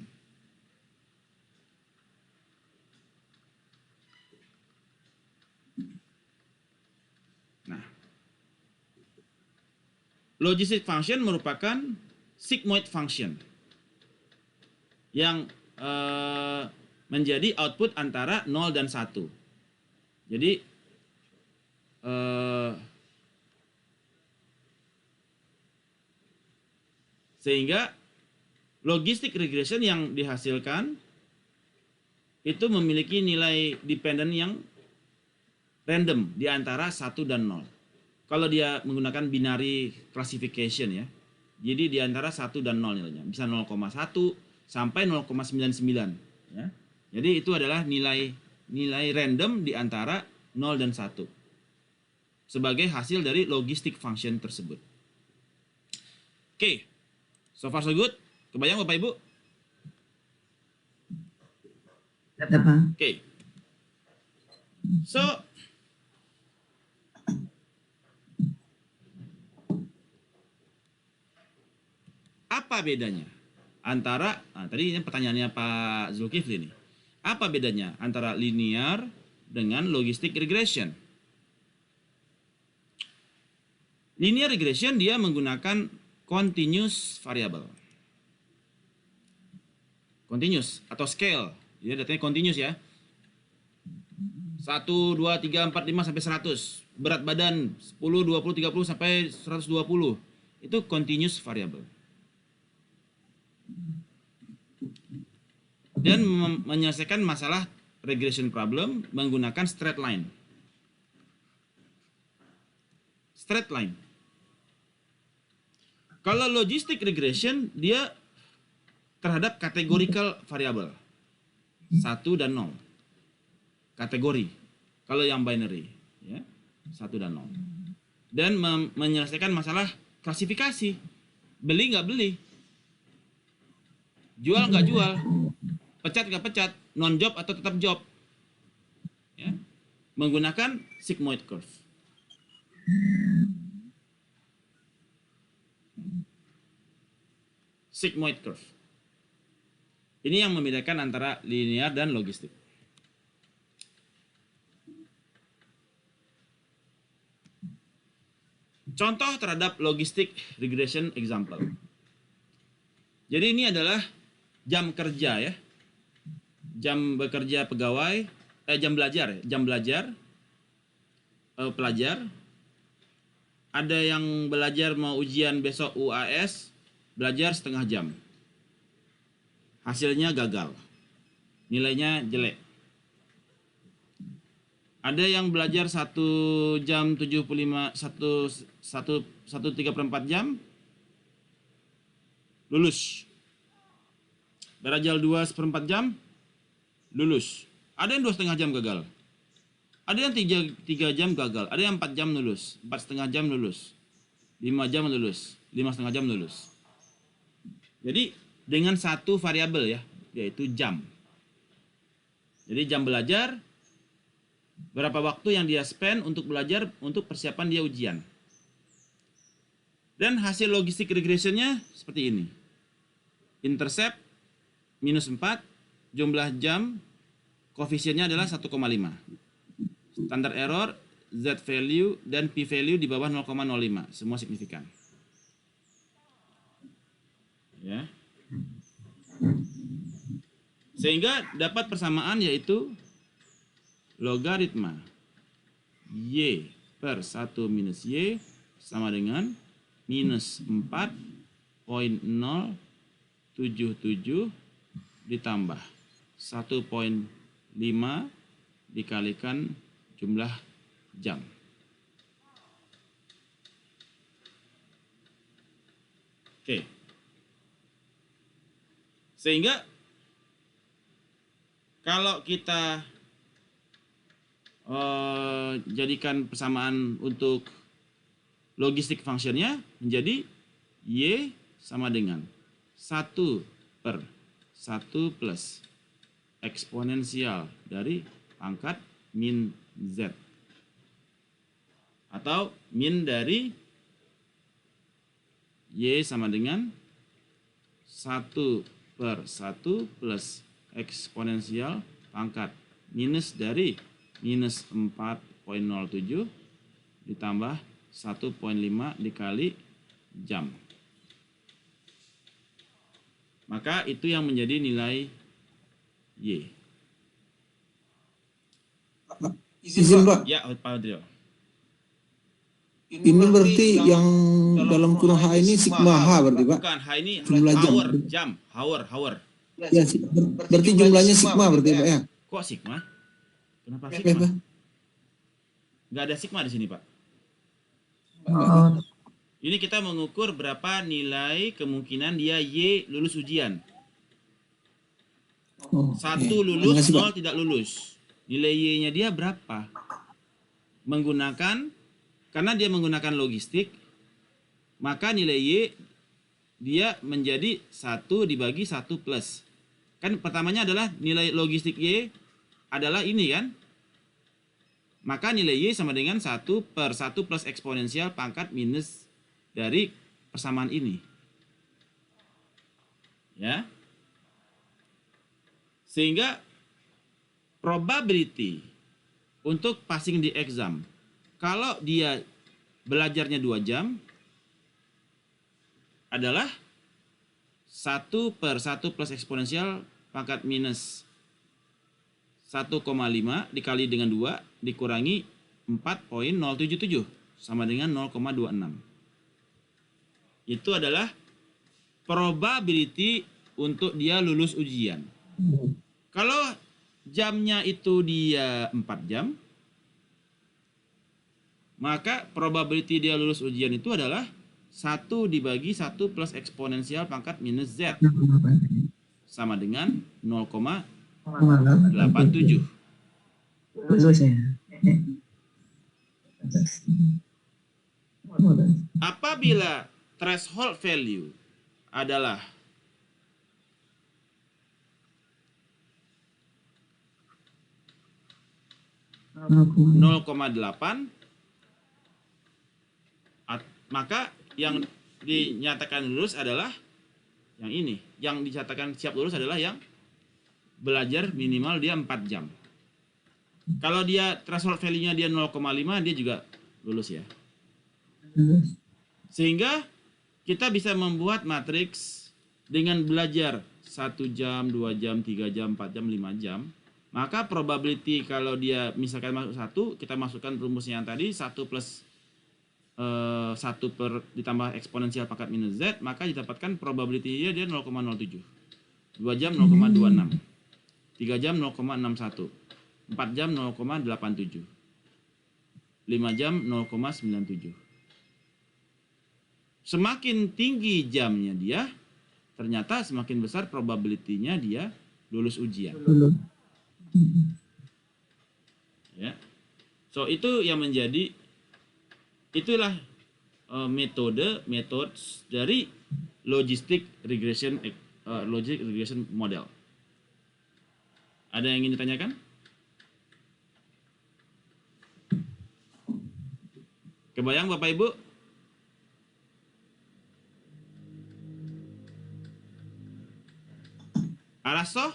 Nah, logistic function merupakan sigmoid function yang menjadi output antara 0 dan 1. Jadi sehingga logistic regression yang dihasilkan itu memiliki nilai dependent yang random di antara 1 dan 0. Kalau dia menggunakan binary classification ya. Jadi di antara 1 dan 0 nilainya. Bisa 0,1 sampai 0,99 ya. Jadi itu adalah nilai random di antara 0 dan 1. sebagai hasil dari logistic function tersebut. Oke, so far so good. Kebayang Bapak Ibu? Oke. So, apa bedanya antara, tadi ini pertanyaannya Pak Zulkifli nih. Apa bedanya antara linear dengan logistic regression? Linear regression dia menggunakan continuous variable. Continuous atau scale. Jadi datanya continuous ya. 1, 2, 3, 4, 5 sampai 100. Berat badan 10, 20, 30 sampai 120. Itu continuous variable. Dan menyelesaikan masalah regression problem menggunakan straight line. Straight line. Kalau logistic regression dia terhadap categorical variable 1 dan 0. Kategori. Kalau yang binary ya, 1 dan 0. Dan menyelesaikan masalah klasifikasi. Beli nggak beli. Jual nggak jual. Pecat nggak pecat, non job atau tetap job, ya, menggunakan sigmoid curve. Sigmoid curve. Ini yang membedakan antara linear dan logistik. Contoh terhadap logistic regression example. Jadi ini adalah jam kerja ya. Jam bekerja pegawai, jam belajar pelajar. Ada yang belajar mau ujian besok UAS, belajar setengah jam. Hasilnya gagal. Nilainya jelek. Ada yang belajar 1 jam 75, 1,3/4 jam, lulus. Belajar 2,4 jam, lulus. Ada yang 2,5 jam gagal. Ada yang 3 jam gagal. Ada yang 4 jam lulus. 4,5 jam lulus. 5 jam lulus. 5,5 jam lulus. Jadi dengan satu variabel ya, yaitu jam. Jadi jam belajar, berapa waktu yang dia spend untuk belajar untuk persiapan dia ujian. Dan hasil logistic regressionnya seperti ini. Intercept -4, jumlah jam, koefisiennya adalah 1,5. Standar error, Z value, dan P value di bawah 0,05. Semua signifikan. Ya. Sehingga dapat persamaan yaitu logaritma Y per 1 minus Y sama dengan minus 4,077 ditambah 1,5 dikalikan jumlah jam. Oke. Sehingga kalau kita jadikan persamaan untuk logistic functionnya menjadi Y sama dengan 1 per 1 plus eksponensial dari pangkat min Z. Atau min dari Y sama dengan 1 per 1 plus eksponensial pangkat minus dari minus 4,07 ditambah 1,5 dikali jam. Maka itu yang menjadi nilai Y. Izin Pak, Ya, Pak Adrio. ini berarti yang dalam kurung H ini sigma H berarti Pak? Bukan, H ini Jumlah jam. Hour. Ya, berarti jumlahnya sigma berarti Pak ya? Kok sigma? Kenapa Ya, sigma? Pak. Nggak ada sigma di sini, Pak. Oh, Ini kita mengukur berapa nilai kemungkinan dia Y lulus ujian. Oh, 1 oke. lulus, Terima kasih, Pak. 0 tidak lulus. Nilai Y-nya dia berapa? Menggunakan karena dia menggunakan logistik, maka nilai Y dia menjadi 1 dibagi 1 plus. Kan pertamanya adalah nilai logistik Y adalah ini kan. Maka nilai Y sama dengan 1 per 1 plus eksponensial pangkat minus dari persamaan ini. Ya. Sehingga probability untuk passing di exam, kalau dia belajarnya 2 jam, adalah 1 per 1 plus eksponensial pangkat minus 1,5 dikali dengan 2 dikurangi 4,077 sama dengan 0,26. Itu adalah probability untuk dia lulus ujian. Kalau jamnya itu dia 4 jam, maka probability dia lulus ujian itu adalah 1 dibagi 1 plus eksponensial pangkat minus Z sama dengan 0,87. Lulus ya. Apabila threshold value adalah (0,8), maka yang dinyatakan lulus adalah yang ini. Yang dinyatakan siap lulus adalah yang belajar minimal dia 4 jam. Kalau dia threshold value-nya dia 0,5, dia juga lulus ya. Sehingga kita bisa membuat matriks dengan belajar 1 jam, 2 jam, 3 jam, 4 jam, 5 jam. Maka probability kalau dia misalkan masuk 1, kita masukkan rumusnya yang tadi 1 plus 1 per ditambah eksponensial pangkat minus Z, maka didapatkan probability-nya dia 0,07. 2 jam 0,26. 3 jam 0,61. 4 jam 0,87. 5 jam 0,97. Semakin tinggi jamnya dia, ternyata semakin besar probability-nya dia lulus ujian. Ya. So itu yang menjadi itulah metode dari logistic regression model. Ada yang ingin ditanyakan? Kebayang Bapak Ibu? Arasto?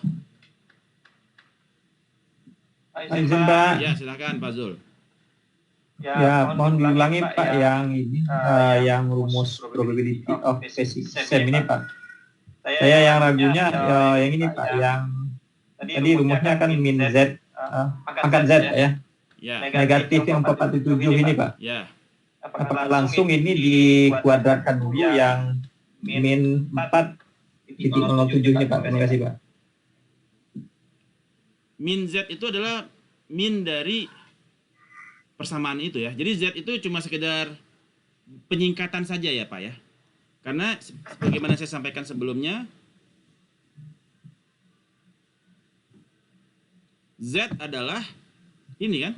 Izin Pak. Ya, silakan Pak Zul. Ya, mohon diulangi Pak yang ini, yang rumus probability of system ini Pak. Saya yang ragunya yang ini Pak, yang tadi rumusnya kan min Z, pangkat Z ya. Ya. Negatif yang 447 ini Pak. Ya. Apakah langsung ini dikuadratkan dulu yang min 4,07 ini Pak? Terima kasih Pak. Min Z itu adalah min dari persamaan itu ya. Jadi Z itu cuma sekedar penyingkatan saja ya Pak ya. Karena sebagaimana saya sampaikan sebelumnya, Z adalah ini kan?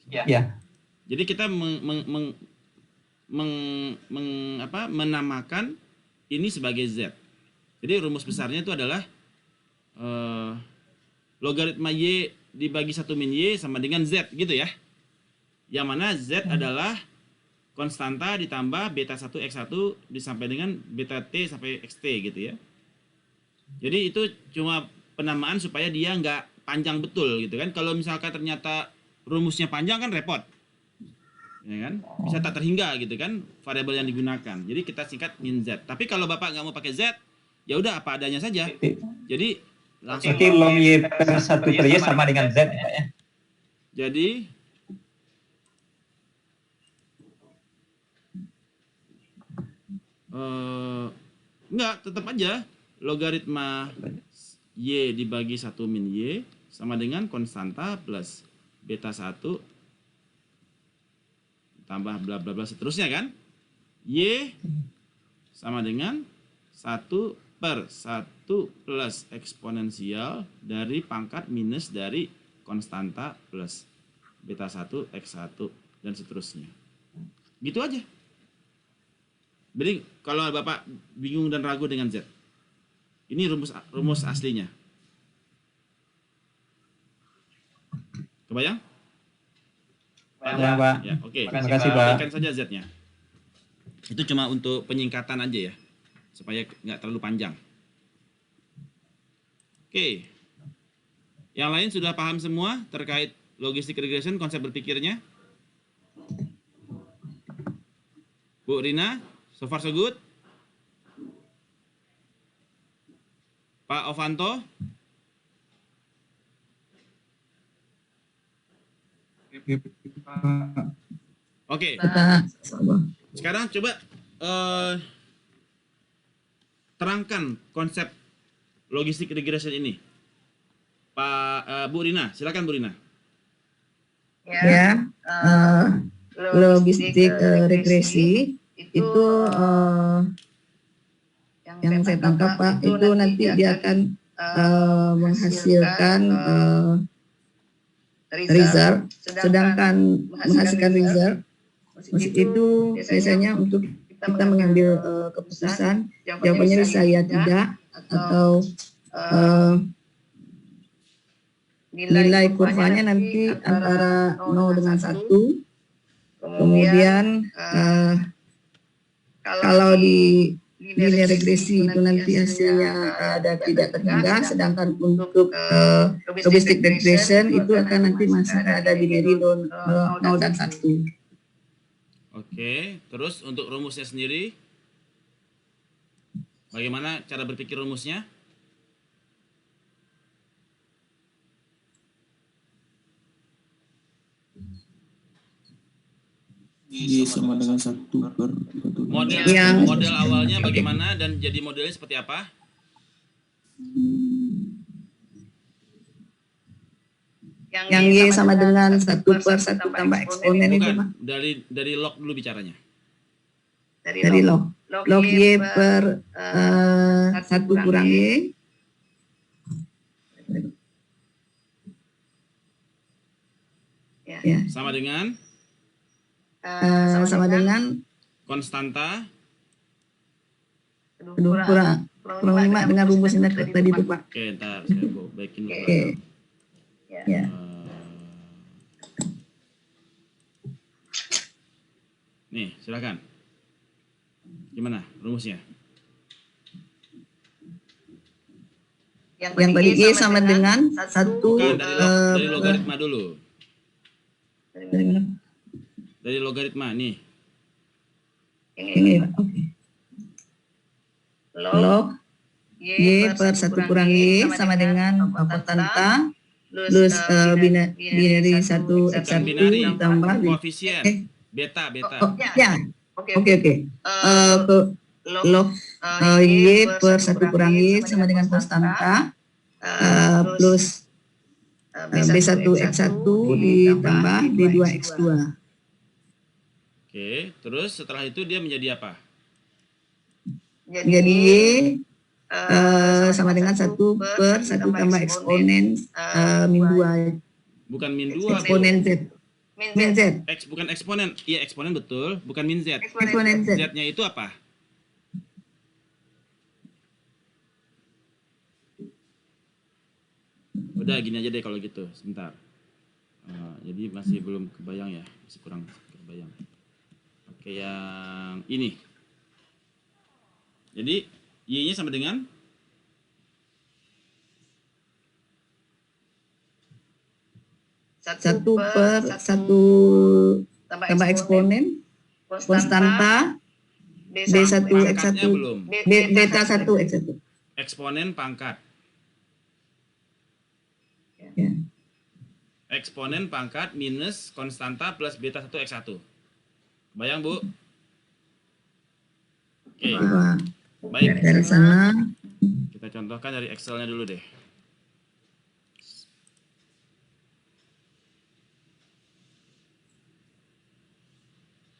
Ya. Jadi kita menamakan ini sebagai Z. Jadi rumus besarnya itu adalah logaritma Y dibagi 1 min Y sama dengan Z gitu ya. Yang mana Z adalah konstanta ditambah beta 1 X1 sampai dengan beta T sampai XT gitu ya. Jadi itu cuma penamaan supaya dia nggak panjang betul gitu kan. Kalau misalkan ternyata rumusnya panjang kan repot. Ya kan? Bisa tak terhingga gitu kan variabel yang digunakan. Jadi kita singkat min Z. Tapi kalau Bapak nggak mau pakai Z, ya udah apa adanya saja. Jadi langsung Berarti log Y per 1 per Y sama dengan Z ya Pak ya. jadi enggak, tetap aja logaritma Y dibagi 1 min Y sama dengan konstanta plus beta 1 tambah bla bla bla seterusnya kan. Y sama dengan 1 per 1 plus eksponensial dari pangkat minus dari konstanta plus beta 1 X1 dan seterusnya. Gitu aja. Jadi kalau Bapak bingung dan ragu dengan Z, ini rumus aslinya. Kebayang? Ya, Pak. Ya, oke. Terima kasih, Pak. Berikan saja Z-nya. Itu cuma untuk penyingkatan aja ya, supaya nggak terlalu panjang. Oke. Yang lain sudah paham semua terkait logistic regression, konsep berpikirnya? Bu Rina, so far so good? Pak Ovanto? Oke. Sekarang coba terangkan konsep logistic regression ini. Pak Bu Rina, silakan Bu Rina. Ya, logistik regresi itu yang saya tangkap Pak, itu nanti dia akan menghasilkan result, sedangkan menghasilkan result itu biasanya untuk kita mengambil keputusan jawabannya saya tidak, atau nilai kurvanya nanti antara 0 dengan 1. Kemudian kalau di linear regresi itu nanti hasilnya ada tidak terhingga, sedangkan untuk logistic regression itu akan nanti masih ada binary 0 dan 1. Oke, terus untuk rumusnya sendiri, bagaimana cara berpikir rumusnya? Y sama dengan 1 per 1. Model awalnya bagaimana dan jadi modelnya seperti apa? Yang Y sama dengan 1 per 1 tambah eksponen itu Pak. Dari log dulu bicaranya. Dari log. Log Y per 1 kurang Y. Ya. Sama dengan Sama dengan konstanta kurang 5 dengan rumus ini tadi itu Pak. Oke, ntar saya baikin dulu. Oke. Ya. Nih, silakan. Gimana rumusnya? Yang tadi Y sama dengan 1 Bukan, dari logaritma dulu. dari mana? Dari logaritma nih. Ini oke. Log Y per 1 kurang Y sama dengan konstanta plus binary 1 Bukan X1 binari, ditambah koefisien. Beta. ya. Oke. Log Y per 1 kurang Y sama dengan konstanta plus B1 X1 ditambah B2 X2. Oke, terus setelah itu dia menjadi apa? Jadi Y sama dengan 1 per 1 tambah eksponen min 2. Bukan min 2. Eksponen Z. Min Z. Bukan eksponen. Iya, eksponen betul, bukan min Z. Eksponen Z. Z-nya itu apa? Udah gini aja deh kalau gitu, sebentar. Jadi masih belum kebayang ya, masih kurang kebayang. Oke, yang ini. Jadi Y-nya sama dengan 1 per 1 tambah eksponen konstanta B1 pangkatnya X1 belum. beta 1 X1. Eksponen pangkat. Ya. Eksponen pangkat minus konstanta plus beta 1 X1. Bayang, Bu? Oke. Coba Baik. dari sana. Kita contohkan dari Excel-nya dulu deh.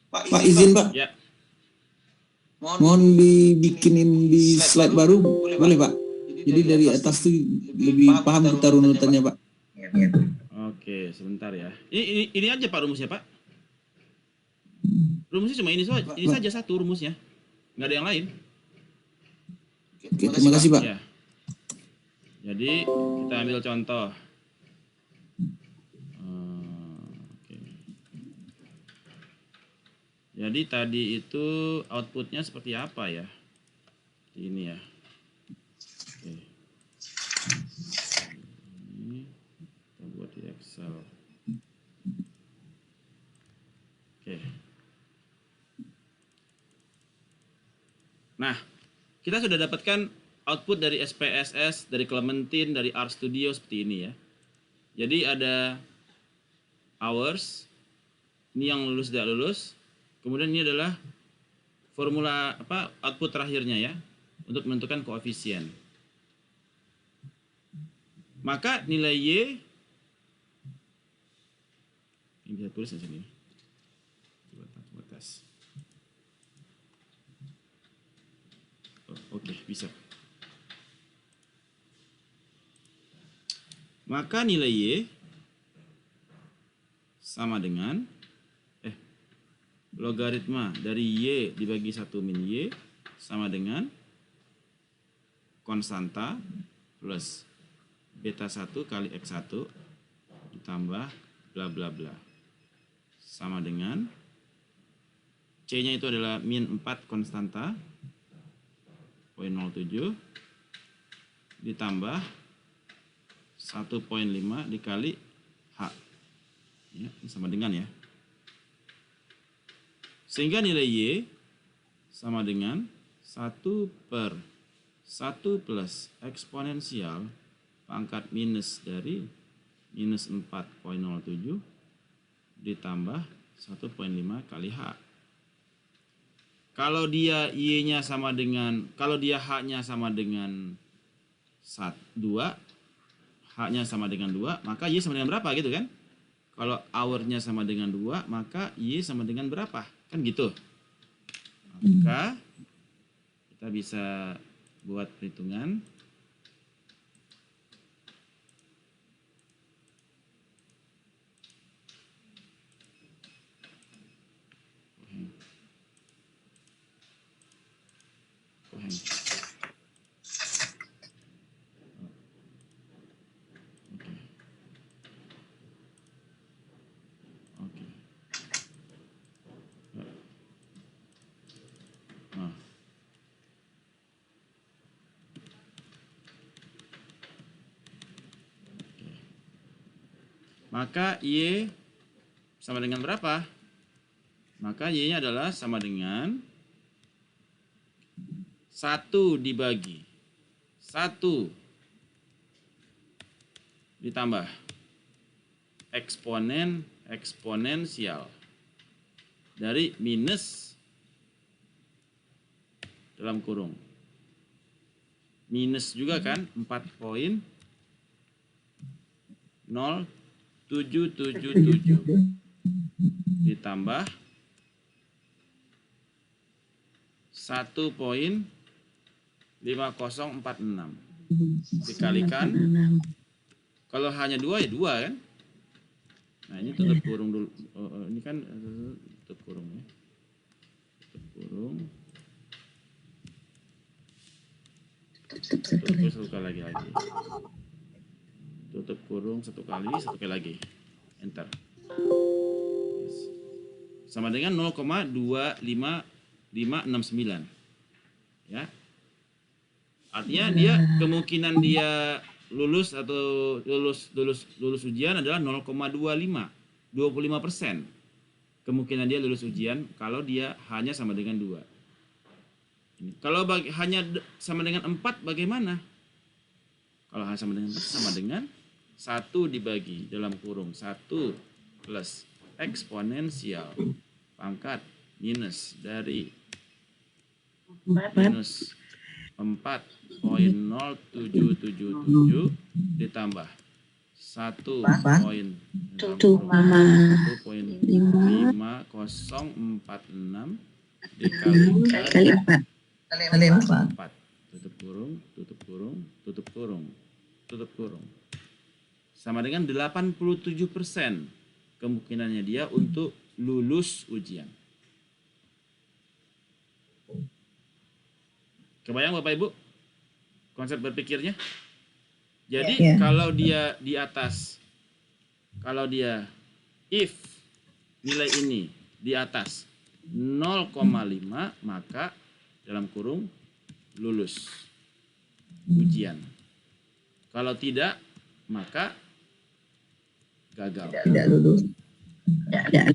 Pak izin Pak, Ya. mohon dibikinin di slide baru, boleh Pak? Jadi dari atas tuh lebih paham kita runutannya Pak. Ya. Oke, sebentar ya. Ini aja Pak rumusnya, Pak. Rumusnya cuma ini saja satu rumusnya. Nggak ada yang lain. Oke, terima kasih Pak. Ya. Jadi kita ambil contoh. Oke. Jadi tadi itu outputnya seperti apa ya? Ini ya. Oke. Ini kita buat di Excel. Oke. Nah, kita sudah dapatkan output dari SPSS, dari Clementine, dari RStudio seperti ini ya. Jadi ada hours, ini yang lulus tidak lulus. Kemudian ini adalah formula output terakhirnya ya, untuk menentukan koefisien. Maka nilai Y, ini bisa tulis di sini. Coba tes. Oke, bisa. Maka nilai Y sama dengan logaritma dari Y dibagi 1 min Y sama dengan konstanta plus beta 1 kali X1 ditambah bla bla bla sama dengan C-nya itu adalah min 4 konstanta 0,07 ditambah 1,5 dikali H ya, sama dengan ya, sehingga nilai Y sama dengan 1/1 plus eksponensial pangkat minus dari minus 4,07 ditambah 1,5 kali H. Kalau dia Y-nya sama dengan, kalau dia H-nya sama dengan 2, H-nya sama dengan 2, maka Y sama dengan berapa gitu kan? Kalau hour-nya sama dengan 2, maka Y sama dengan berapa? Kan gitu. Maka kita bisa buat perhitungan. Maka Y sama dengan berapa? Maka Y-nya adalah sama dengan 1 dibagi 1 ditambah eksponensial dari minus dalam kurung minus juga kan 4,0777 ditambah 1,5046 dikalikan, kalau hanya 2 ya 2 kan. Nah ini tutup kurung dulu, ini kan tutup kurung ya, tutup kurung, tutup kurung satu kali lagi, tutup kurung satu kali lagi, enter. Sama dengan 0,25569 ya. Artinya dia kemungkinan dia lulus atau lulus ujian adalah 0,25%. Kemungkinan dia lulus ujian kalau dia hanya sama dengan 2. Kalau hanya sama dengan 4 bagaimana? Kalau hanya sama dengan 4 sama dengan 1 dibagi dalam kurung 1 plus eksponensial pangkat minus dari minus 4,0777 ditambah 1,5046 dikali 4 tutup kurung sama dengan 87% kemungkinannya dia untuk lulus ujian. Kebayang Bapak Ibu konsep berpikirnya? Jadi Ya. kalau dia di atas, kalau dia if nilai ini di atas 0,5 maka dalam kurung lulus ujian. Kalau tidak maka gagal. Tidak lulus. Ya.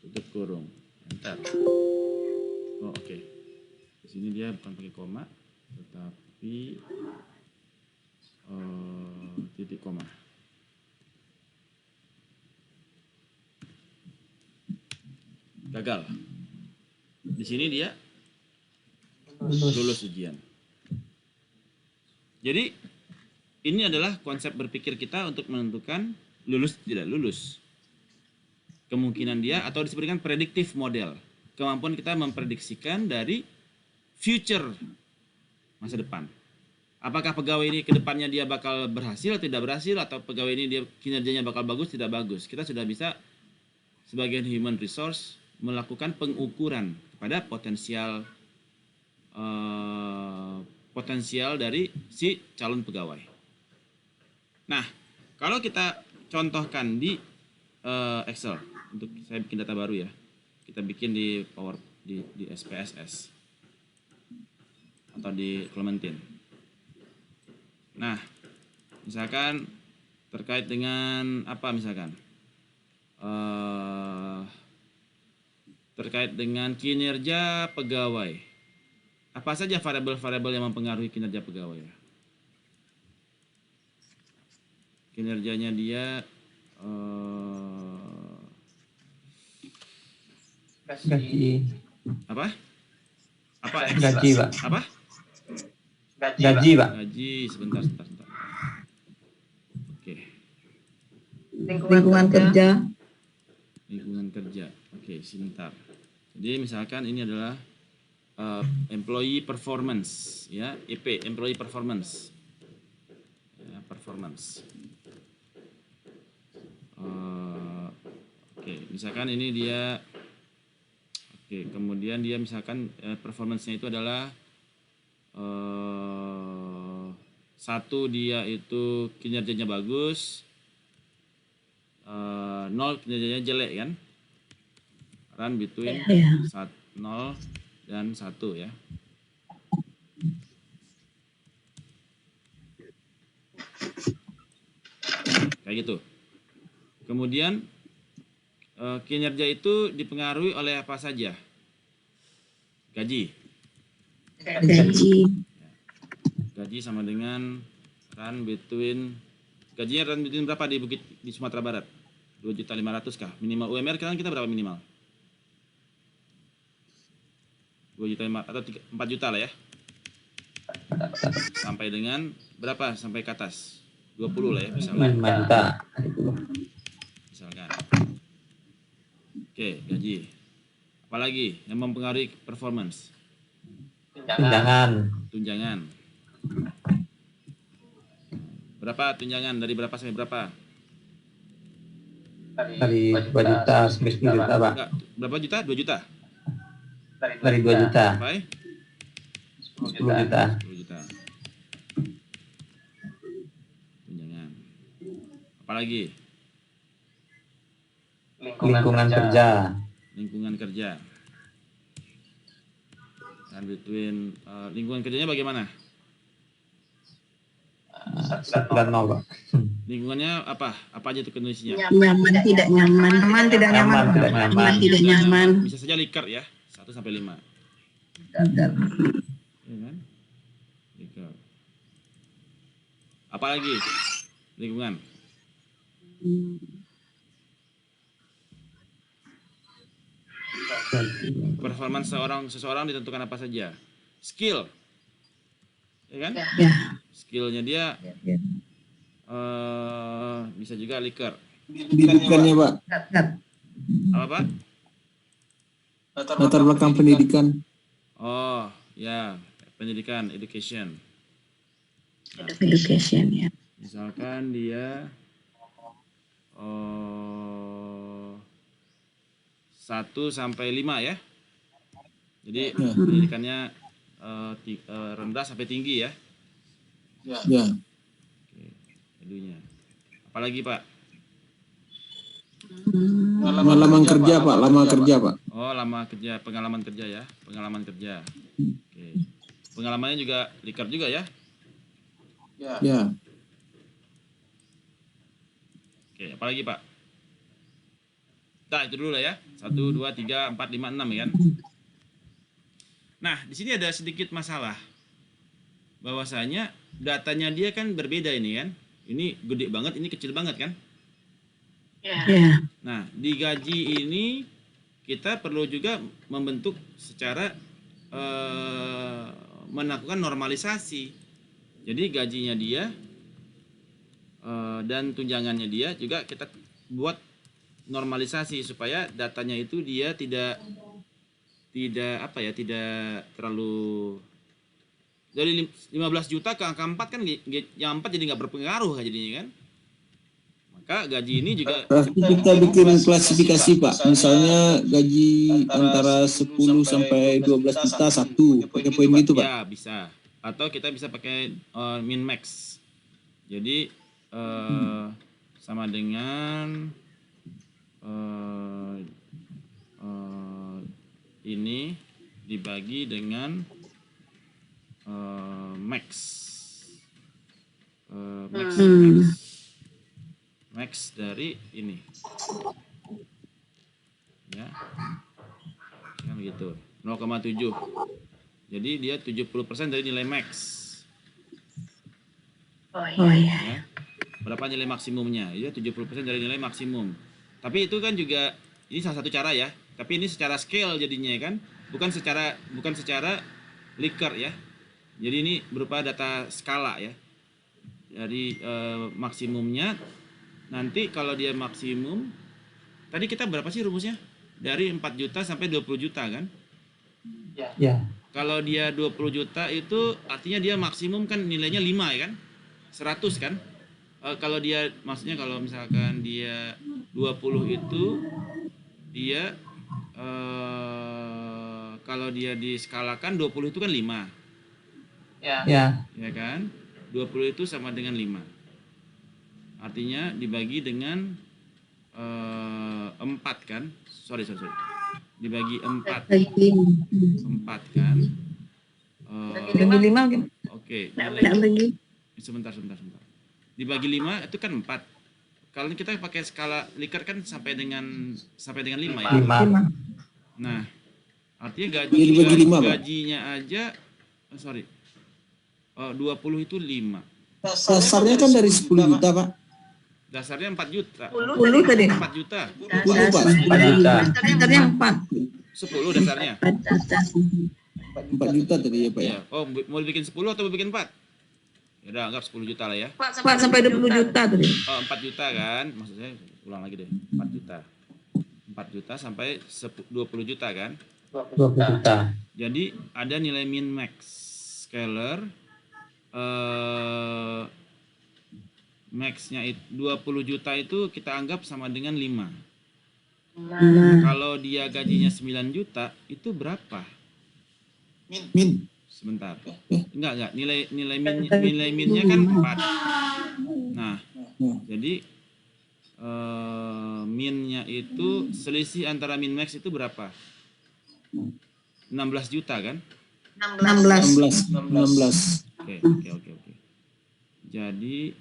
Tutup kurung. Enter. Oh, oke. Di sini dia bukan pakai koma, tetapi titik koma. Gagal. Di sini dia lulus ujian. Jadi ini adalah konsep berpikir kita untuk menentukan lulus tidak lulus. Kemungkinan dia atau disebutkan predictive model. Kemampuan kita memprediksikan dari future masa depan. Apakah pegawai ini ke depannya dia bakal berhasil, tidak berhasil, atau pegawai ini dia kinerjanya bakal bagus, tidak bagus. Kita sudah bisa sebagai human resource melakukan pengukuran kepada potensial dari si calon pegawai. Nah, kalau kita contohkan di Excel, untuk saya bikin data baru ya, kita bikin di di SPSS atau di Clementine. Nah, misalkan terkait dengan apa misalkan? Terkait dengan kinerja pegawai. Apa saja variabel-variabel yang mempengaruhi kinerja pegawai? Kinerjanya dia Gaji. apa? Apa? Gaji, Pak. Apa? Gaji, Pak. Gaji, sebentar. Oke. Lingkungan kerja. Lingkungan kerja. Oke, sebentar. Jadi misalkan ini adalah employee performance, ya, EP, employee performance, ya, performance. Oke, misalkan ini dia, oke, kemudian dia misalkan performance-nya itu adalah satu dia itu kinerjanya bagus, 0 kinerjanya jelek kan? Run between 0 dan 1 ya. Kayak gitu. Kemudian kinerja itu dipengaruhi oleh apa saja? Gaji. Gaji sama dengan gajinya run between berapa di Sumatera Barat? 2.500.000 kah? Minimal UMR kita berapa minimal? 2.500.000 atau 4 juta lah ya. Sampai dengan berapa? Sampai ke atas? 20 lah ya misalkan. 5 juta. Misalkan. Oke, gaji. Apalagi yang mempengaruhi performance? Tunjangan. Berapa tunjangan? Dari berapa sampai berapa? Dari 2 juta sampai 10 juta, Pak. Enggak, berapa juta? 2 juta? Dari 2 juta sampai 10 juta. 10 juta. Tunjangan. Apalagi? Lingkungan kerja. Lingkungan kerja. Dan between lingkungan kerjanya bagaimana? 1 dan 0, Pak. Lingkungannya apa? Apa aja itu kondisinya? Nyaman, tidak nyaman. Aman, tidak nyaman. Aman, tidak nyaman. Bisa saja Likert ya, 1 sampai 5. Gagal. Ya kan? Likert. Apalagi lingkungan? Performance seseorang ditentukan apa saja? Skill, ya kan? Ya. Skillnya dia bisa juga Likert. Pendidikannya, Pak. Apa Pak? Latar belakang pendidikan. Oh ya, pendidikan, education. Education ya. Misalkan dia 1 sampai 5 ya. Jadi pendidikannya rendah sampai tinggi ya. Ya. Oke, value-nya. Apalagi Pak? Pengalaman kerja Pak, lama kerja Pak. Oh, lama kerja, pengalaman kerja ya, pengalaman kerja. Oke. Pengalamannya juga Likert juga ya? Ya. Oke, apalagi Pak? Nah, itu dulu lah ya. 1, 2, 3, 4, 5, 6 ya kan? Nah, di sini ada sedikit masalah. Bahwasanya datanya dia kan berbeda ini kan. Ini gede banget, ini kecil banget kan? Ya. Nah, di gaji ini kita perlu juga membentuk secara melakukan normalisasi. Jadi gajinya dia dan tunjangannya dia juga kita buat normalisasi supaya datanya itu dia tidak terlalu dari 15 juta ke angka 4 kan yang 4 jadi nggak berpengaruh kan jadinya kan. Maka gaji ini juga Berarti kita bikin klasifikasi Pak. Misalnya gaji antara 10 sampai 12 juta satu, pakai poin gitu Pak. ya bisa. Atau kita bisa pakai min max. Jadi sama dengan ini dibagi dengan max. Max dari ini ya kan gitu 0,7. Jadi dia 70% dari nilai max. Ya. Berapa nilai maksimumnya? Ya 70% dari nilai maksimum. Tapi itu kan juga ini salah satu cara ya. Tapi ini secara scale jadinya kan, bukan secara Likert ya. Jadi ini berupa data skala ya. Dari maksimumnya nanti kalau dia maksimum tadi kita berapa sih rumusnya? Dari 4 juta sampai 20 juta kan? Ya. Kalau dia 20 juta itu artinya dia maksimum kan nilainya 5 ya kan? 100 kan? Kalau dia maksudnya kalau misalkan dia 20 itu dia kalau dia diskalakan 20 itu kan 5. Ya. Ya kan? 20 itu sama dengan 5. Artinya dibagi dengan 4 kan? Sorry. Dibagi 4. 4 kan? Bagi 5 mungkin. Oke. Tidak bagi. Sebentar. Dibagi 5 itu kan 4. Kalau kita pakai skala Likert kan sampai dengan 5 ya. 5. Nah, artinya dibagi 5, Pak. gajinya aja 20 itu 5. Dasarnya kan dari 10 juta Pak. Dasarnya 4 juta. 10 tadi. 4 juta. 10 Pak. 4 juta. Dasarnya 4. 10 dasarnya. 4 juta tadi ya Pak ya. Iya. Oh, mau bikin 10 atau mau bikin 4? Ya udah anggap 10 juta lah ya. Pak sampai 20 juta tadi. Oh, 4 juta kan? Maksud saya ulang lagi deh. 4 juta. 4 juta sampai 20 juta kan? 20 juta. Jadi ada nilai min max scalar max-nya 20 juta itu kita anggap sama dengan 5. Kalau dia gajinya 9 juta itu berapa? Min. Sebentar. Enggak. Nilai minnya kan 4. Nah, jadi minnya itu selisih antara min max itu berapa? 16 juta kan? 16. Oke. Jadi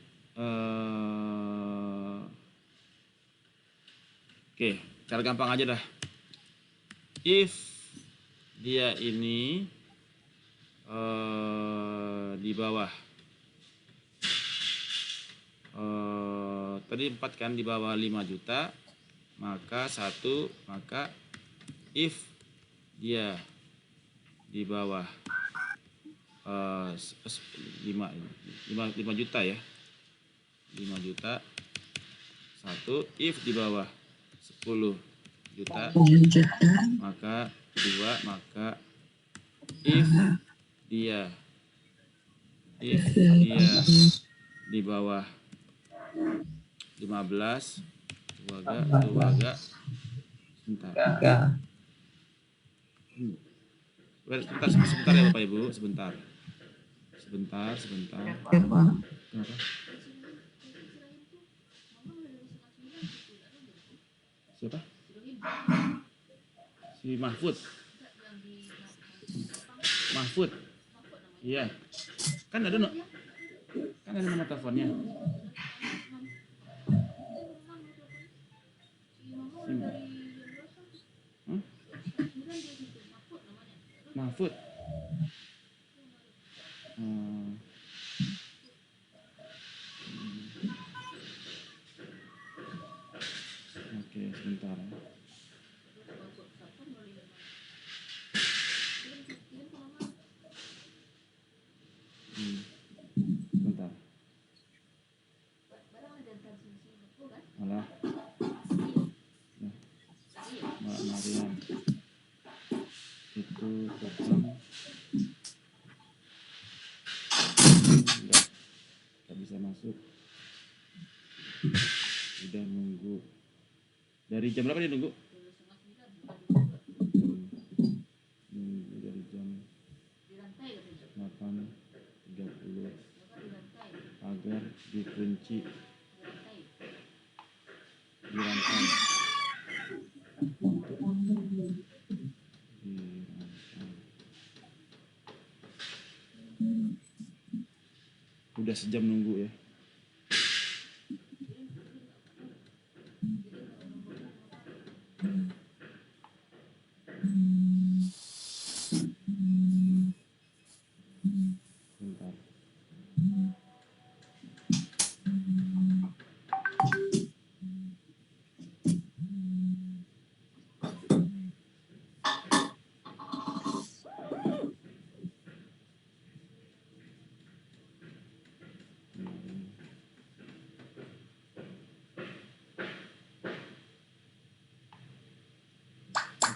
cara gampang aja dah. If dia ini di bawah tadi 4 kan, di bawah 5 juta, maka if dia di bawah 5 juta ya, 5 juta 1, if di bawah 10 juta, maka 2, maka if dia di bawah 15 sebentar. Sebentar ya Bapak Ibu, sebentar. Ya, Pak. Kenapa? Siapa? Si Mahfud. Iya. Kan ada nomor teleponnya. Mahfud. Oke, sebentar. Sebentar. Alah. Mbak Mariam. Itu program nggak bisa masuk. Udah nunggu. Dari jam berapa dia nunggu? Nunggu dari jam 8.30 agar dikunci di rantai. Udah sejam nunggu ya. Bentar.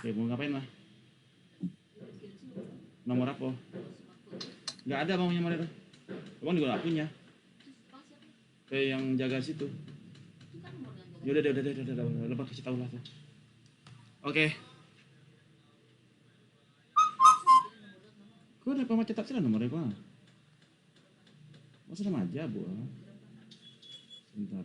Oke, mau ngapain mah? Nomor apa? Nggak ada bang nomor itu. Abang juga nggak punya. Kayak yang jaga situ. Udah, lepas kasih tahu lah tuh. Oke. Kau ada pemain cetak sih nomornya bang? Masa sama aja bu? Sebentar.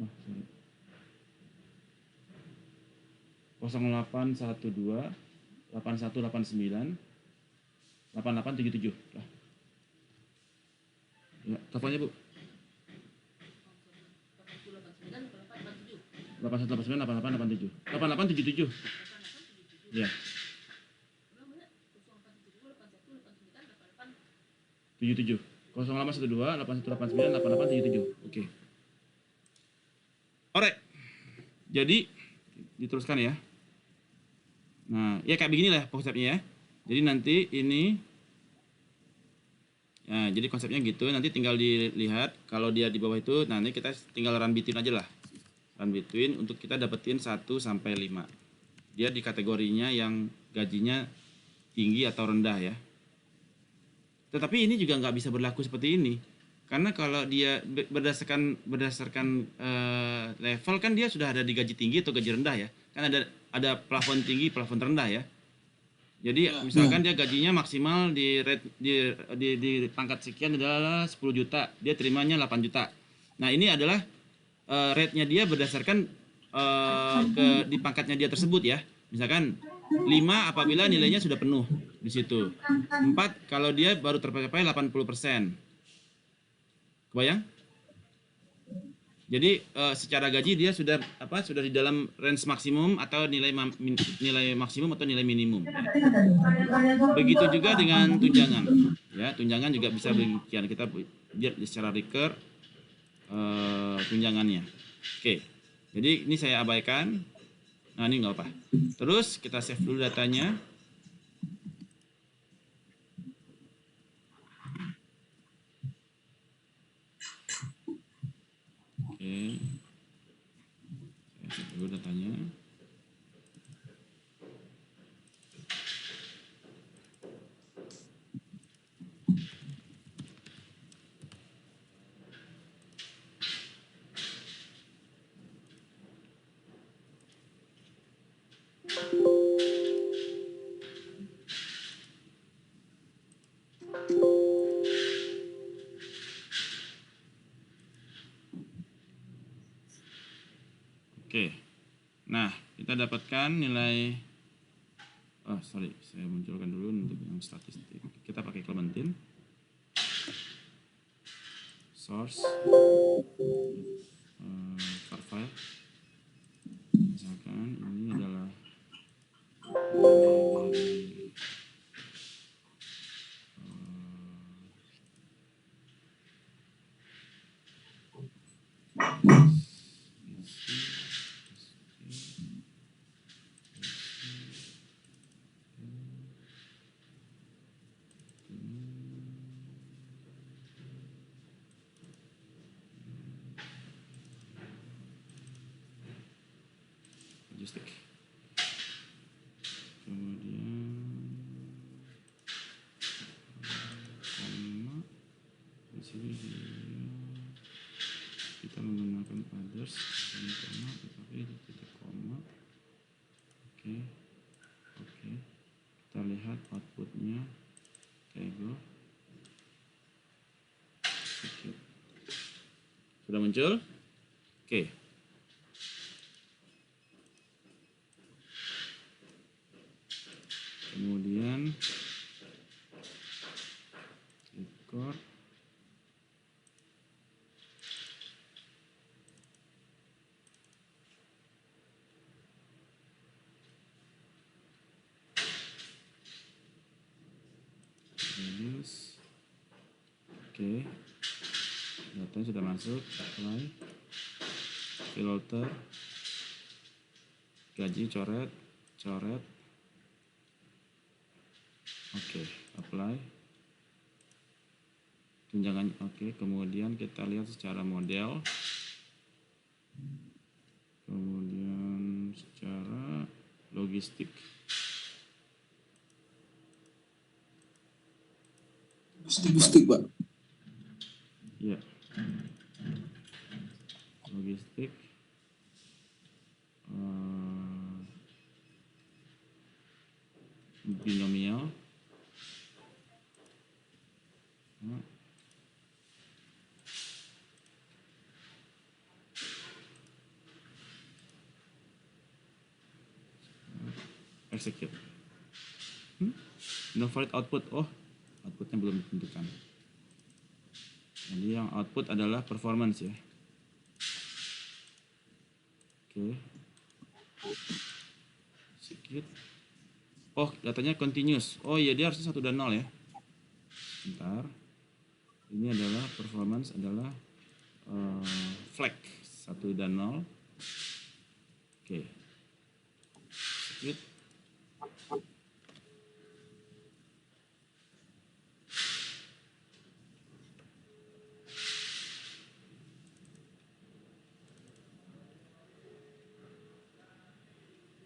Oh, sorry. 0812 8189 8877 lah. Ya, teleponnya Bu. 8189 8887 8877. Ya. 77 0812 8189 8877. Oke. Alright. Jadi diteruskan ya. Nah, ya kayak begini lah konsepnya ya. Jadi nanti ini, ya, jadi konsepnya gitu. Nanti tinggal dilihat kalau dia di bawah itu, nanti kita tinggal run between aja lah. Run between untuk kita dapetin 1 sampai 5. Dia di kategorinya yang gajinya tinggi atau rendah ya. Tetapi ini juga nggak bisa berlaku seperti ini. Karena kalau dia berdasarkan level kan dia sudah ada di gaji tinggi atau gaji rendah ya. Kan ada plafon tinggi, plafon rendah ya. Jadi misalkan dia gajinya maksimal di pangkat sekian adalah 10 juta, dia terimanya 8 juta. Nah, ini adalah rate-nya dia berdasarkan di pangkatnya dia tersebut ya. Misalkan 5 apabila nilainya sudah penuh di situ. 4 kalau dia baru tercapai 80%. Kebayang? Jadi secara gaji dia sudah di dalam range maksimum atau nilai maksimum atau nilai minimum. Ya. Begitu juga dengan tunjangan. Ya, tunjangan juga bisa demikian. Kita lihat secara recur tunjangannya. Oke. Jadi ini saya abaikan. Nah, ini nggak apa. Terus kita save dulu datanya. Saya cek dulu datanya. Oke, nah kita dapatkan nilai, saya munculkan dulu untuk yang statistik. Kita pakai Clementine, source, var file. Misalkan ini adalah dari logistik. Kemudian koma di sini kita menggunakan others dan koma, tetapi di titik koma. Oke, kita lihat outputnya table. Sudah muncul? Oke. Kemudian record. Release. Oke. Datanya sudah masuk. Apply. Filter. Gaji coret. Oke, apply. Tunjangan oke, kemudian kita lihat secara model. Kemudian secara logistik. Logistik, Pak. Ya. Logistik. Binomial. Execute. No valid output. Oh, outputnya belum ditentukan. Jadi yang output adalah performance ya. Oke. Execute. Oh, datanya continuous. Oh iya, dia harusnya 1 dan 0 ya. Bentar. Ini adalah performance adalah flag 1 dan 0. Oke. Execute.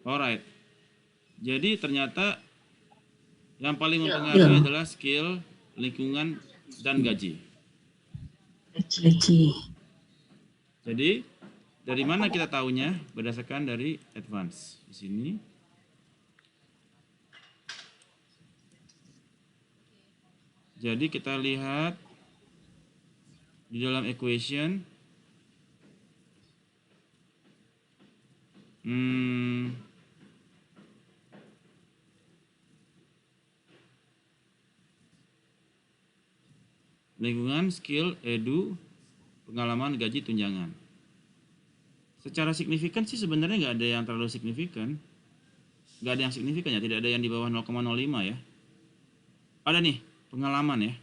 Alright. Jadi ternyata yang paling mempengaruhi adalah skill, lingkungan, dan gaji. Jadi dari mana kita tahunya? Berdasarkan dari advance. Di sini. Jadi kita lihat di dalam equation. Lingkungan, skill, edu, pengalaman, gaji, tunjangan. Secara signifikan sih sebenarnya nggak ada yang terlalu signifikan. Nggak ada yang signifikan ya, tidak ada yang di bawah 0,05 ya. Ada nih, pengalaman ya.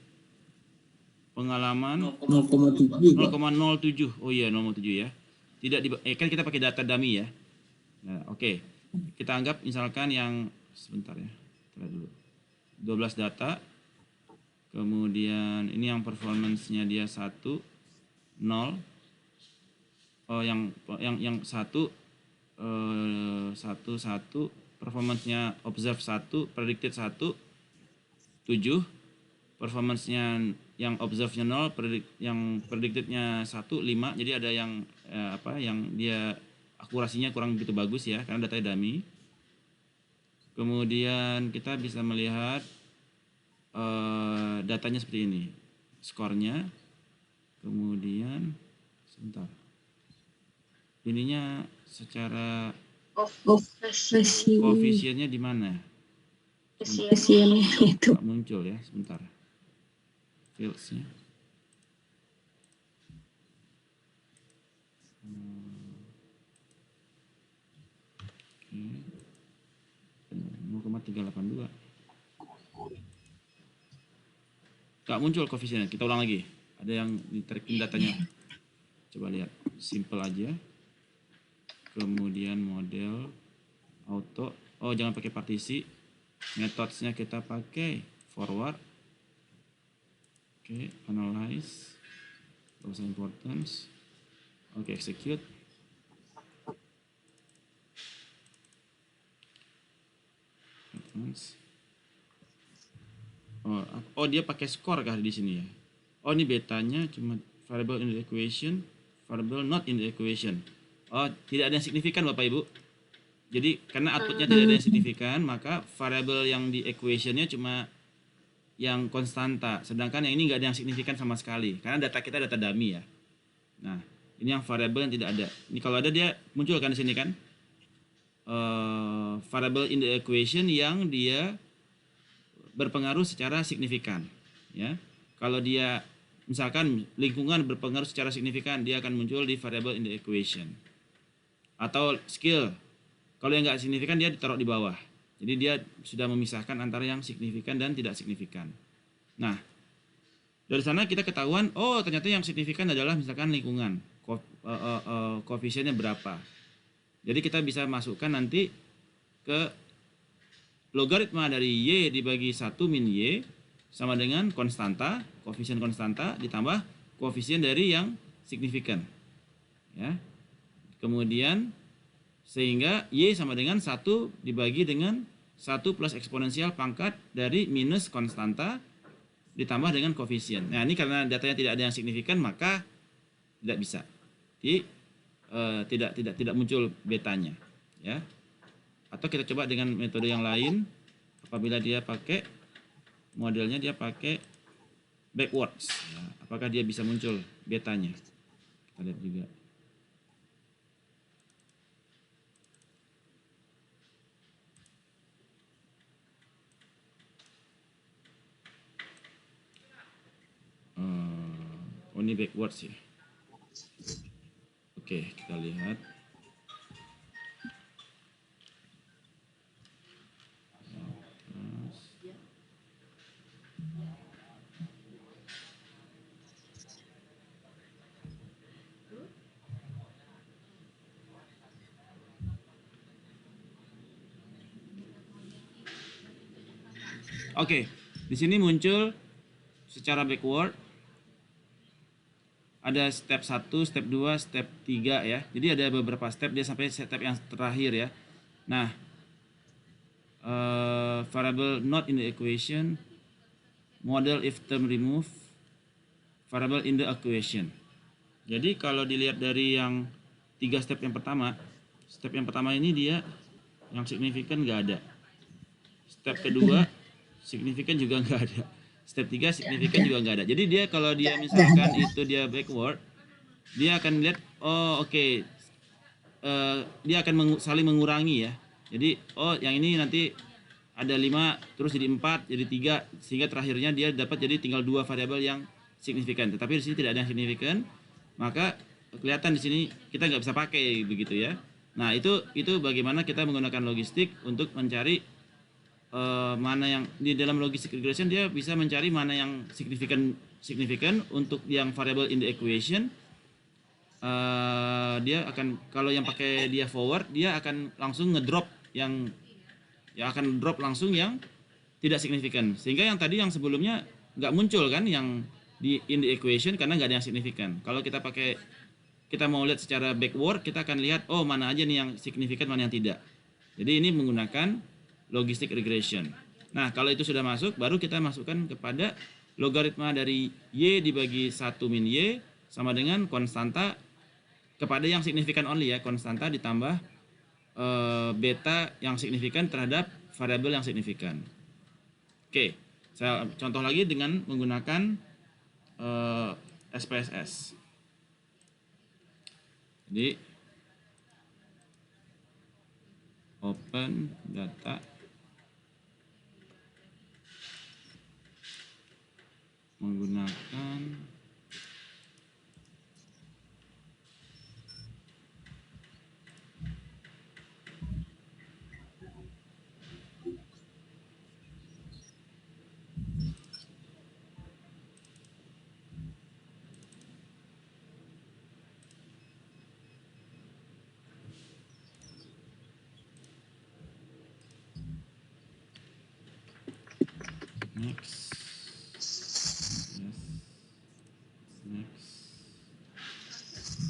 Pengalaman 0,07. Oh iya, 0,07 ya. Tidak kan kita pakai data dummy ya. Nah, oke. Kita anggap misalkan yang sebentar ya. Kita dulu. 12 data. Kemudian ini yang performance-nya dia 1, 0. yang satu performance-nya observe 1, predicted 1, 7, performance-nya yang observe-nya 0, yang predicted-nya 1, 5. Jadi ada yang yang dia akurasinya kurang begitu bagus ya, karena datanya dummy. Kemudian kita bisa melihat datanya seperti ini, skornya. Kemudian sebentar, ininya secara koefisiennya di mana? Koefisiennya itu Nggak muncul ya, sebentar. Fields-nya. Oke. 0,382. Nggak muncul koefisiennya. Kita ulang lagi. Ada yang ditarikin datanya. Coba lihat. Simple aja. Kemudian model auto. Oh, jangan pakai partisi. Methods-nya kita pakai forward. Oke, analyze. Loss importance. Oke, execute. Oh, dia pakai skor kah di sini ya? Oh, ini betanya cuma variable in the equation, variable not in the equation. Oh, tidak ada yang signifikan Bapak Ibu. Jadi karena outputnya tidak ada yang signifikan, maka variable yang di equationnya cuma yang konstanta, sedangkan yang ini nggak ada yang signifikan sama sekali, karena data kita data dummy ya. Nah, ini yang variable yang tidak ada. Ini kalau ada dia muncul kan di sini kan? Variable in the equation yang dia berpengaruh secara signifikan, ya. Kalau dia misalkan lingkungan berpengaruh secara signifikan, dia akan muncul di variable in the equation. Atau skill, kalau yang nggak signifikan dia ditaruh di bawah. Jadi dia sudah memisahkan antara yang signifikan dan tidak signifikan. Nah, dari sana kita ketahuan, oh ternyata yang signifikan adalah misalkan lingkungan, koefisiennya berapa. Jadi kita bisa masukkan nanti ke logaritma dari Y dibagi 1 min Y sama dengan konstanta, koefisien konstanta ditambah koefisien dari yang signifikan. Ya. Kemudian sehingga Y sama dengan 1 dibagi dengan 1 plus eksponensial pangkat dari minus konstanta ditambah dengan koefisien. Nah, ini karena datanya tidak ada yang signifikan maka tidak bisa. Jadi tidak muncul betanya, ya. Atau kita coba dengan metode yang lain. Apabila dia pakai modelnya dia pakai backwards, ya. Apakah dia bisa muncul betanya? Kita lihat juga. Oh, ini backwards ya. Oke, kita lihat. Oke, di sini muncul secara backward. Ada step 1, step 2, step 3 ya. Jadi ada beberapa step dia sampai step yang terakhir ya. Nah, variable not in the equation, model if term remove, variable in the equation. Jadi kalau dilihat dari yang 3 step yang pertama ini dia yang signifikan nggak ada. Step kedua signifikan juga nggak ada. Step 3 signifikan juga nggak ada. Jadi dia kalau dia misalkan itu dia backward, dia akan lihat oh oke. Dia akan saling mengurangi ya. Jadi oh yang ini nanti ada 5 terus jadi 4 jadi 3 sehingga terakhirnya dia dapat jadi tinggal 2 variabel yang signifikan. Tetapi di sini tidak ada yang signifikan, maka kelihatan di sini kita nggak bisa pakai begitu ya. Nah itu bagaimana kita menggunakan logistik untuk mencari mana yang di dalam logistic regression dia bisa mencari mana yang signifikan untuk yang variable in the equation. Dia akan kalau yang pakai dia forward dia akan langsung ngedrop yang akan drop langsung yang tidak signifikan, sehingga yang tadi yang sebelumnya nggak muncul kan yang di in the equation karena nggak ada yang signifikan. Kalau kita pakai kita mau lihat secara backward, kita akan lihat oh mana aja nih yang signifikan, mana yang tidak. Jadi ini menggunakan logistic regression. Nah, kalau itu sudah masuk, baru kita masukkan kepada logaritma dari Y dibagi 1 min Y sama dengan konstanta kepada yang signifikan only ya, konstanta ditambah beta yang signifikan terhadap variabel yang signifikan. Oke, saya contoh lagi dengan menggunakan SPSS. Jadi open data menggunakan next. Yes. Next.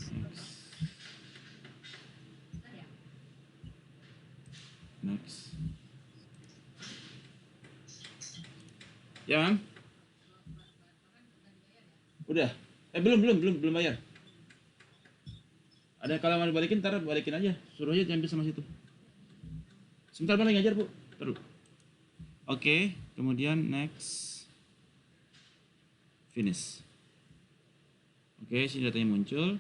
Next. Next. Ya, Bang? Udah. Belum bayar. Ada kalau mau dibalikin, ntar balikin aja. Suruh aja diambil sama situ. Sebentar Bang, lagi ngajar, Bu. Terus. Oke, kemudian next. Finish. Oke, sini datanya muncul.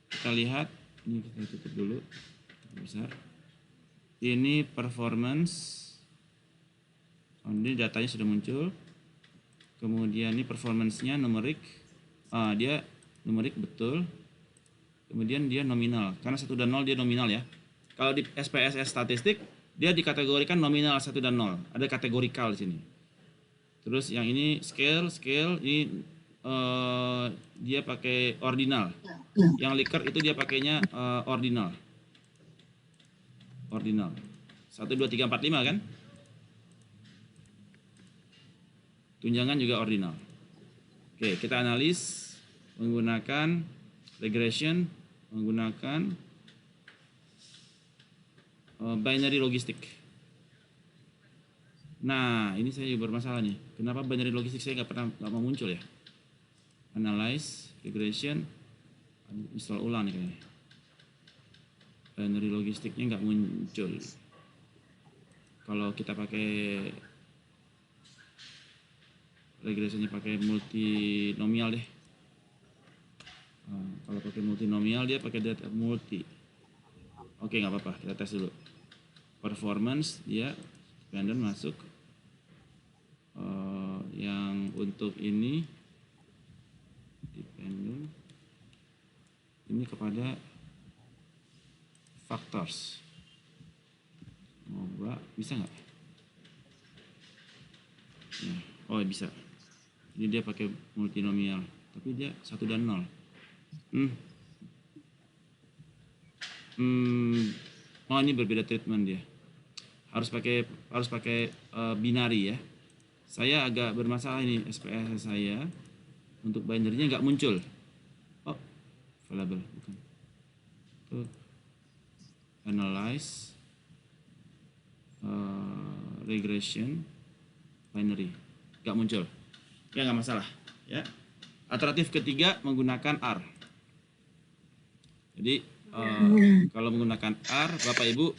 Kita lihat, ini kita tutup dulu. Besar. Ini performance. Oh, ini datanya sudah muncul. Kemudian ini performance-nya numerik. Dia numerik betul. Kemudian dia nominal. Karena 1 dan 0 dia nominal ya. Kalau di SPSS statistik, dia dikategorikan nominal 1 dan 0. Ada kategorikal di sini. Terus yang ini scale ini dia pakai ordinal. Yang Likert itu dia pakainya ordinal. Ordinal. 1 2 3 4 5 kan? Tunjangan juga ordinal. Oke, kita analis menggunakan regression, menggunakan binary logistik. Nah, ini saya juga bermasalah nih. Kenapa binary logistik saya nggak mau muncul ya? Analyze, regression, install ulang nih kayaknya. Binary logistiknya nggak muncul. Kalau kita pakai regressionnya pakai multinomial deh. Kalau pakai multinomial dia pakai data multi. Oke, nggak apa-apa, kita tes dulu. Performance dia dependent masuk. Yang untuk ini dependent ini kepada factors. Coba bisa nggak? Ya. Oh bisa. Ini dia pakai multinomial, tapi dia 1 dan 0. Oh ini berbeda treatment dia. Harus pakai binary ya. Saya agak bermasalah ini SPSS saya untuk binary-nya nggak muncul. Oh, available bukan. Tuh. Analyze regression binary nggak muncul. Ya nggak masalah ya. Alternatif ketiga menggunakan R. Jadi kalau menggunakan R, Bapak Ibu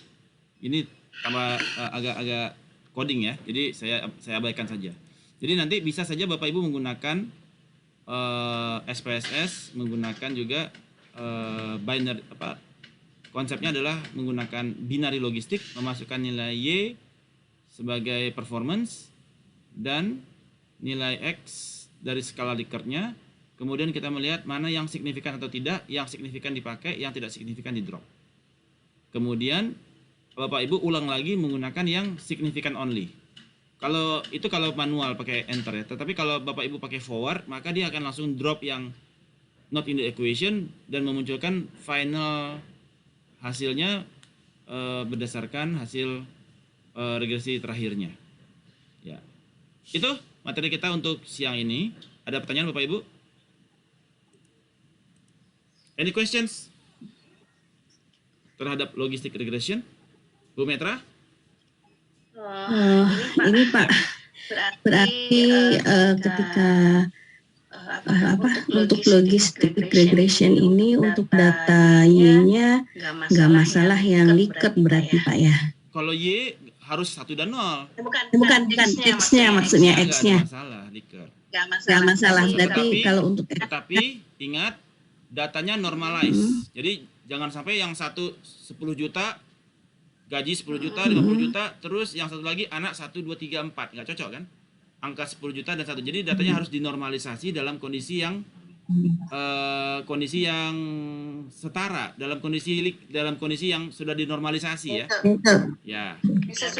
ini tambah agak coding ya. Jadi saya abaikan saja. Jadi nanti bisa saja Bapak Ibu menggunakan SPSS, menggunakan juga binary konsepnya adalah menggunakan binary logistik, memasukkan nilai Y sebagai performance dan nilai X dari skala Likert-nya. Kemudian kita melihat mana yang signifikan atau tidak, yang signifikan dipakai, yang tidak signifikan di drop. Kemudian Bapak Ibu ulang lagi menggunakan yang signifikan only. Kalau manual pakai enter ya, tetapi kalau Bapak Ibu pakai forward, maka dia akan langsung drop yang not in the equation dan memunculkan final hasilnya berdasarkan hasil regresi terakhirnya. Ya. Itu materi kita untuk siang ini. Ada pertanyaan Bapak Ibu? Any questions terhadap logistic regression, Bu Metra? Ini Pak, berarti ketika untuk logistic regression ini untuk data Y-nya nggak masalah yang Likert berarti Pak ya? Kalau Y harus 1 dan 0. Bukan X-nya maksudnya X-nya. Nggak ada masalah Likert. Nggak masalah. Berarti Tetapi- kalau untuk Tetapi ingat datanya normalize. Jadi jangan sampai yang satu 10 juta gaji 10 juta, 50 juta, terus yang satu lagi anak 1 2 3 4. Nggak cocok kan? Angka 10 juta dan 1. Jadi datanya harus dinormalisasi dalam kondisi yang setara, dalam kondisi yang sudah dinormalisasi ya. Ya.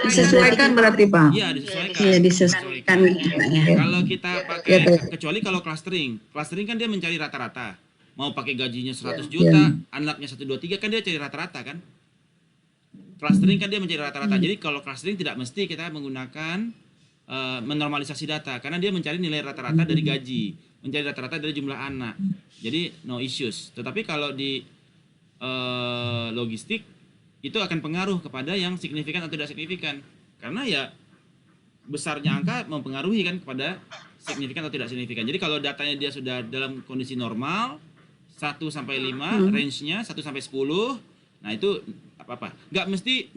disesuaikan berarti Pak. Iya, disesuaikan. Iya disesuaikan ya. Kalau kita pakai, kecuali kalau clustering kan dia mencari rata-rata. Mau pakai gajinya 100 juta, anaknya 1 2 3 kan dia cari rata-rata kan. Clustering kan dia mencari rata-rata. Jadi kalau clustering tidak mesti kita menggunakan menormalisasi data karena dia mencari nilai rata-rata dari gaji, mencari rata-rata dari jumlah anak. Jadi no issues. Tetapi kalau di logistik itu akan pengaruh kepada yang signifikan atau tidak signifikan. Karena ya besarnya angka mempengaruhi kan kepada signifikan atau tidak signifikan. Jadi kalau datanya dia sudah dalam kondisi normal 1 sampai 5, range-nya 1 sampai 10. Nah, itu apa-apa. Nggak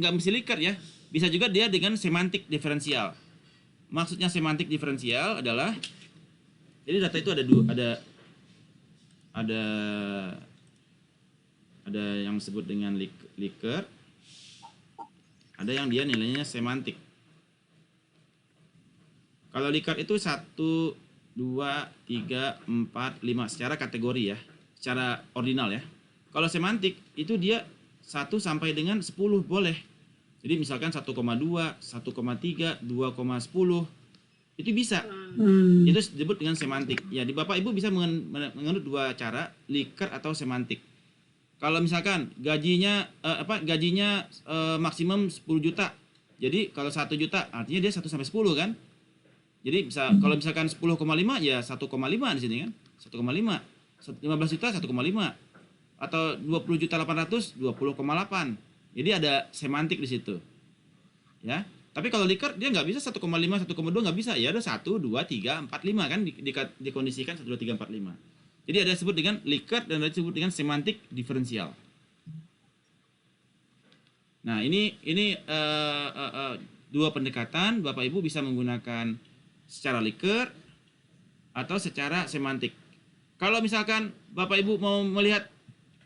mesti Likert ya. Bisa juga dia dengan semantik diferensial. Maksudnya semantik diferensial adalah jadi data itu ada yang disebut dengan Likert. Ada yang dia nilainya semantik. Kalau Likert itu 1 2 3 4 5 secara kategori ya, secara ordinal ya. Kalau semantik itu dia 1 sampai dengan 10 boleh. Jadi misalkan 1,2, 1,3, 2,10 itu bisa. Itu disebut dengan semantik. Ya, di Bapak Ibu bisa menganut dua cara, Likert atau semantik. Kalau misalkan gajinya maksimum 10 juta. Jadi kalau 1 juta artinya dia 1 sampai 10 kan? Jadi bisa kalau misalkan 10,5 ya 1,5 di sini kan? 1,5. 15 juta 1,5 atau 20 juta 800 20,8. Jadi ada semantik di situ. Ya. Tapi kalau Likert dia nggak bisa 1,5 1,2 nggak bisa. Ya ada 1 2 3 4 5 kan dikondisikan 1 2 3 4 5. Jadi ada disebut dengan Likert dan ada disebut dengan semantik diferensial. Nah, ini dua pendekatan Bapak Ibu bisa menggunakan secara Likert atau secara semantik. Kalau misalkan Bapak Ibu mau melihat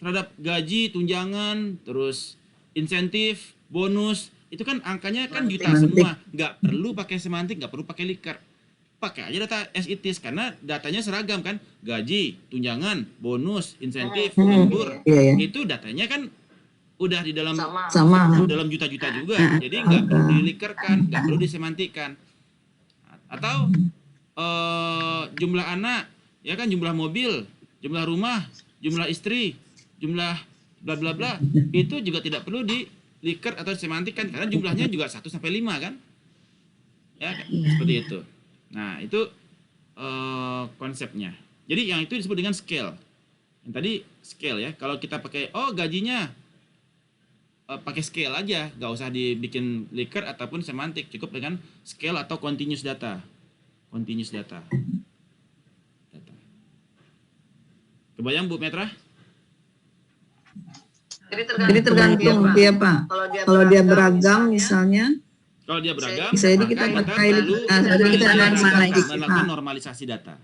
terhadap gaji, tunjangan, terus insentif, bonus, itu kan angkanya kan juta semua. Nggak perlu pakai semantik, nggak perlu pakai Likert. Pakai aja data as it is karena datanya seragam kan. Gaji, tunjangan, bonus, insentif, lembur. Itu datanya kan udah di dalam dalam juta-juta juga. Jadi nggak perlu dilikerkan, nggak perlu disemantikan. Atau jumlah anak, ya kan, jumlah mobil, jumlah rumah, jumlah istri, jumlah bla bla bla, itu juga tidak perlu di Likert atau semantik kan karena jumlahnya juga 1 sampai 5 kan. Ya, seperti itu. Nah, itu konsepnya. Jadi yang itu disebut dengan scale. Yang tadi scale ya. Kalau kita pakai gajinya pakai scale aja, nggak usah dibikin Likert ataupun semantik, cukup dengan scale atau continuous data. Continuous data. Kebayang Bu Metra? Jadi tergantung dia Pak. Kalau dia beragam misalnya. Kalau dia beragam, Bisa jadi kita pakai melakukan normalisasi data.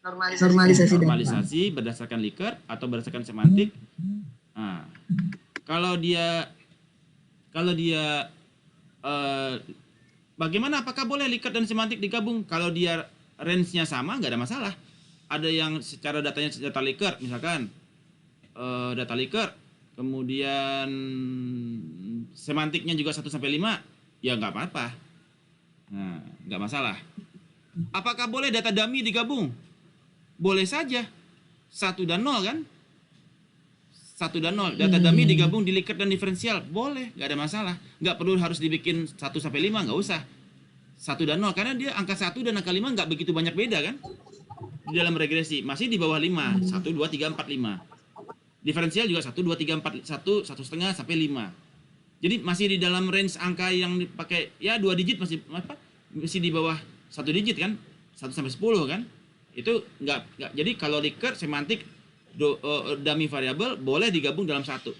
Normalisasi berdasarkan Likert atau berdasarkan semantik. Nah, kalau dia bagaimana? Apakah boleh Likert dan semantik digabung? Kalau dia range-nya sama, nggak ada masalah. Ada yang secara datanya data Likert, misalkan data Likert, kemudian semantiknya juga 1 sampai 5, ya nggak apa-apa. Nah, nggak masalah. Apakah boleh data dummy digabung? Boleh saja. 1 dan 0 kan? 1 dan 0. Data dummy digabung di Likert dan diferensial. Boleh, nggak ada masalah. Nggak perlu harus dibikin 1 sampai 5, nggak usah. 1 dan 0, karena dia angka 1 dan angka 5 nggak begitu banyak beda kan? Di dalam regresi, masih di bawah 5. 1, 2, 3, 4, 5. Diferensial juga 1, 2, 3, 4, 1, 1,5 sampai 5. Jadi masih di dalam range angka yang dipakai, ya 2 digit masih di bawah 1 digit kan, 1 sampai 10 kan. Itu nggak. Jadi kalau recur semantik dummy variable boleh digabung dalam satu.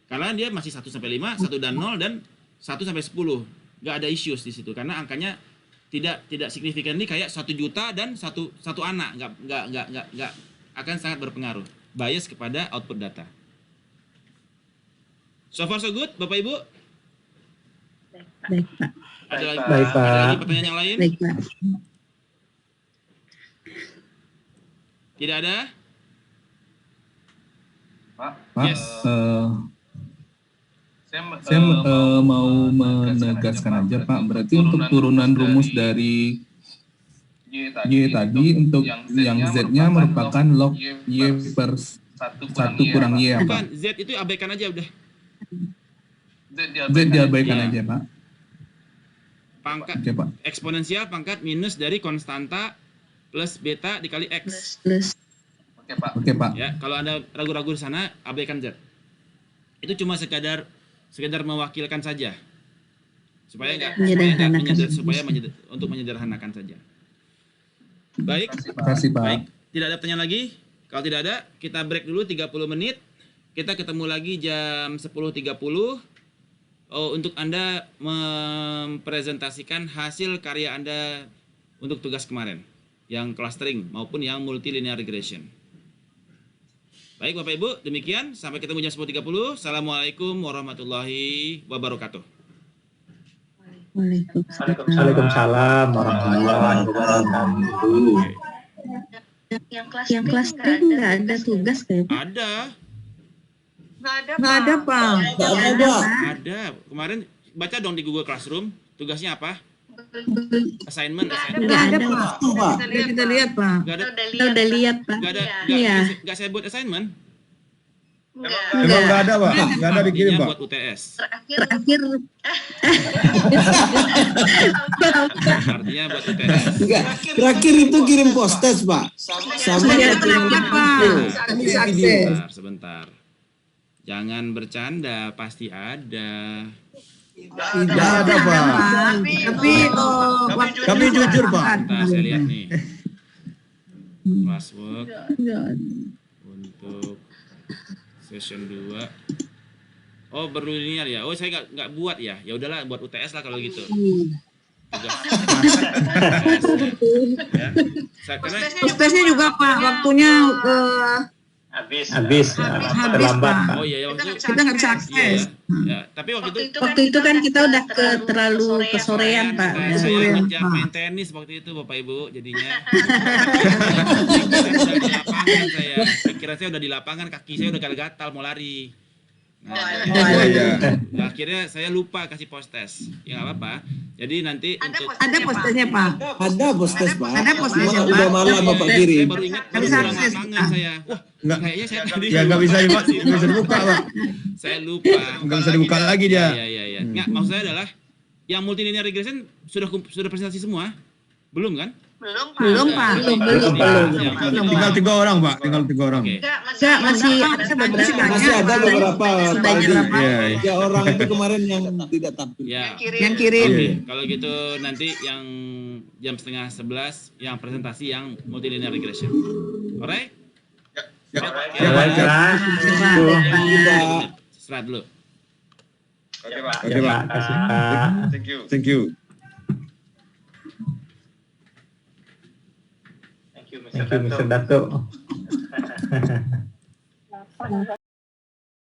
Karena dia masih 1 sampai 5, 1 dan 0 dan 1 sampai 10. Nggak ada issues di situ karena angkanya tidak signifikan nih kayak 1 juta dan satu anak, nggak akan sangat berpengaruh. Bias kepada output data. So far so good, Bapak Ibu? Baik, Pak. Ada lagi, Baik, Pak. ada lagi pertanyaan yang lain? Baik, Pak. Tidak ada? Pak, Yes. saya mau menegaskan aja Pak, berarti untuk turunan rumus dari Y tadi untuk yang Z-nya merupakan log Y per 1 kurang Y ya Pak? Bukan, Z itu abaikan aja udah. Z diabaikan aja Pak? Pangkat Oke Pak. eksponensial pangkat minus dari konstanta plus beta dikali X. Plus. Oke Pak. Ya, kalau Anda ragu-ragu di sana, abaikan Z. Itu cuma sekedar mewakilkan saja. Supaya untuk menyederhanakan saja. Baik. Terima kasih Pak. Baik, tidak ada pertanyaan lagi. Kalau tidak ada, kita break dulu 30 menit. Kita ketemu lagi jam 10.30. Untuk Anda mempresentasikan hasil karya Anda untuk tugas kemarin. Yang clustering maupun yang multilinear regression. Baik Bapak Ibu, demikian. Sampai ketemu jam 10.30. Assalamualaikum warahmatullahi wabarakatuh. Waalaikumsalam warahmatullahi wabarakatuh. Yang kelas T nggak ada tugas kayak Pak. Ada. Nggak ada, Pak. Ada. Kemarin baca dong di Google Classroom. Tugasnya apa? Assignment. Nggak ada, Pak. Kita lihat, Pak. Nggak ada. Kita udah lihat, Pak. Nggak ada. Iya. Nggak saya buat assignment. Emang nggak ada Pak? Nggak ada dikirim Artinya Pak? buat UTS. Terakhir Artinya buat UTS. Enggak, terakhir itu kirim postage Pak. Sama Iya, kirim kenapa, Pak? Bisa akses. Sebentar. Jangan bercanda, pasti ada. Nggak ada Pak. Kami jujur Pak. Bentar, saya lihat nih. Classwork untuk session 2. Oh, berlinear ya. Oh, saya nggak buat ya. Ya udahlah, buat UTS lah kalau gitu. Tugas. Ya. Karena Tugasnya juga, Pak. Waktunya Habis terlambat Pak. oh iya, waktu itu kita nggak bisa iya, akses. ya. Tapi waktu Waktu itu kan kita udah terlalu kesorean, Pak. saya ngejar main tenis waktu itu Bapak Ibu, jadinya pikiran saya udah di lapangan, kaki saya udah gatal mau lari. Nah, nah, akhirnya saya lupa kasih postes. Ya nggak apa-apa. Jadi nanti untuk Ada postnya, Pak. ada postage Pak. Ada postage, Cuma Pak. udah malam Bapak saya kirim. baru ingat Nggak bisa baru akses. lapangan saya. Wah, Nggak. kayaknya saya tadi Ya nggak bisa dibuka Pak. saya lupa. Nggak bisa dibuka lagi dia. Iya. Nggak, maksud saya adalah yang multilinear regression sudah presentasi semua? Belum kan? Belum, Pak. Tinggal 3 orang Pak. Tinggal 3 orang. Oke. Enggak, masih ada beberapa. Masih ada beberapa Pak Aldi. Iya. 3 orang itu kemarin yang tidak tampil. Ya. Yang kirim. Oke, kalau gitu nanti yang jam 10:30 yang presentasi yang multilinear regression. Alright? Ya. Oke. Ya, baik, Pak. Istirahat dulu. Oke Ya, Pak. Pak. Kasih Pak. Thank you. Thank you Mr. Dato.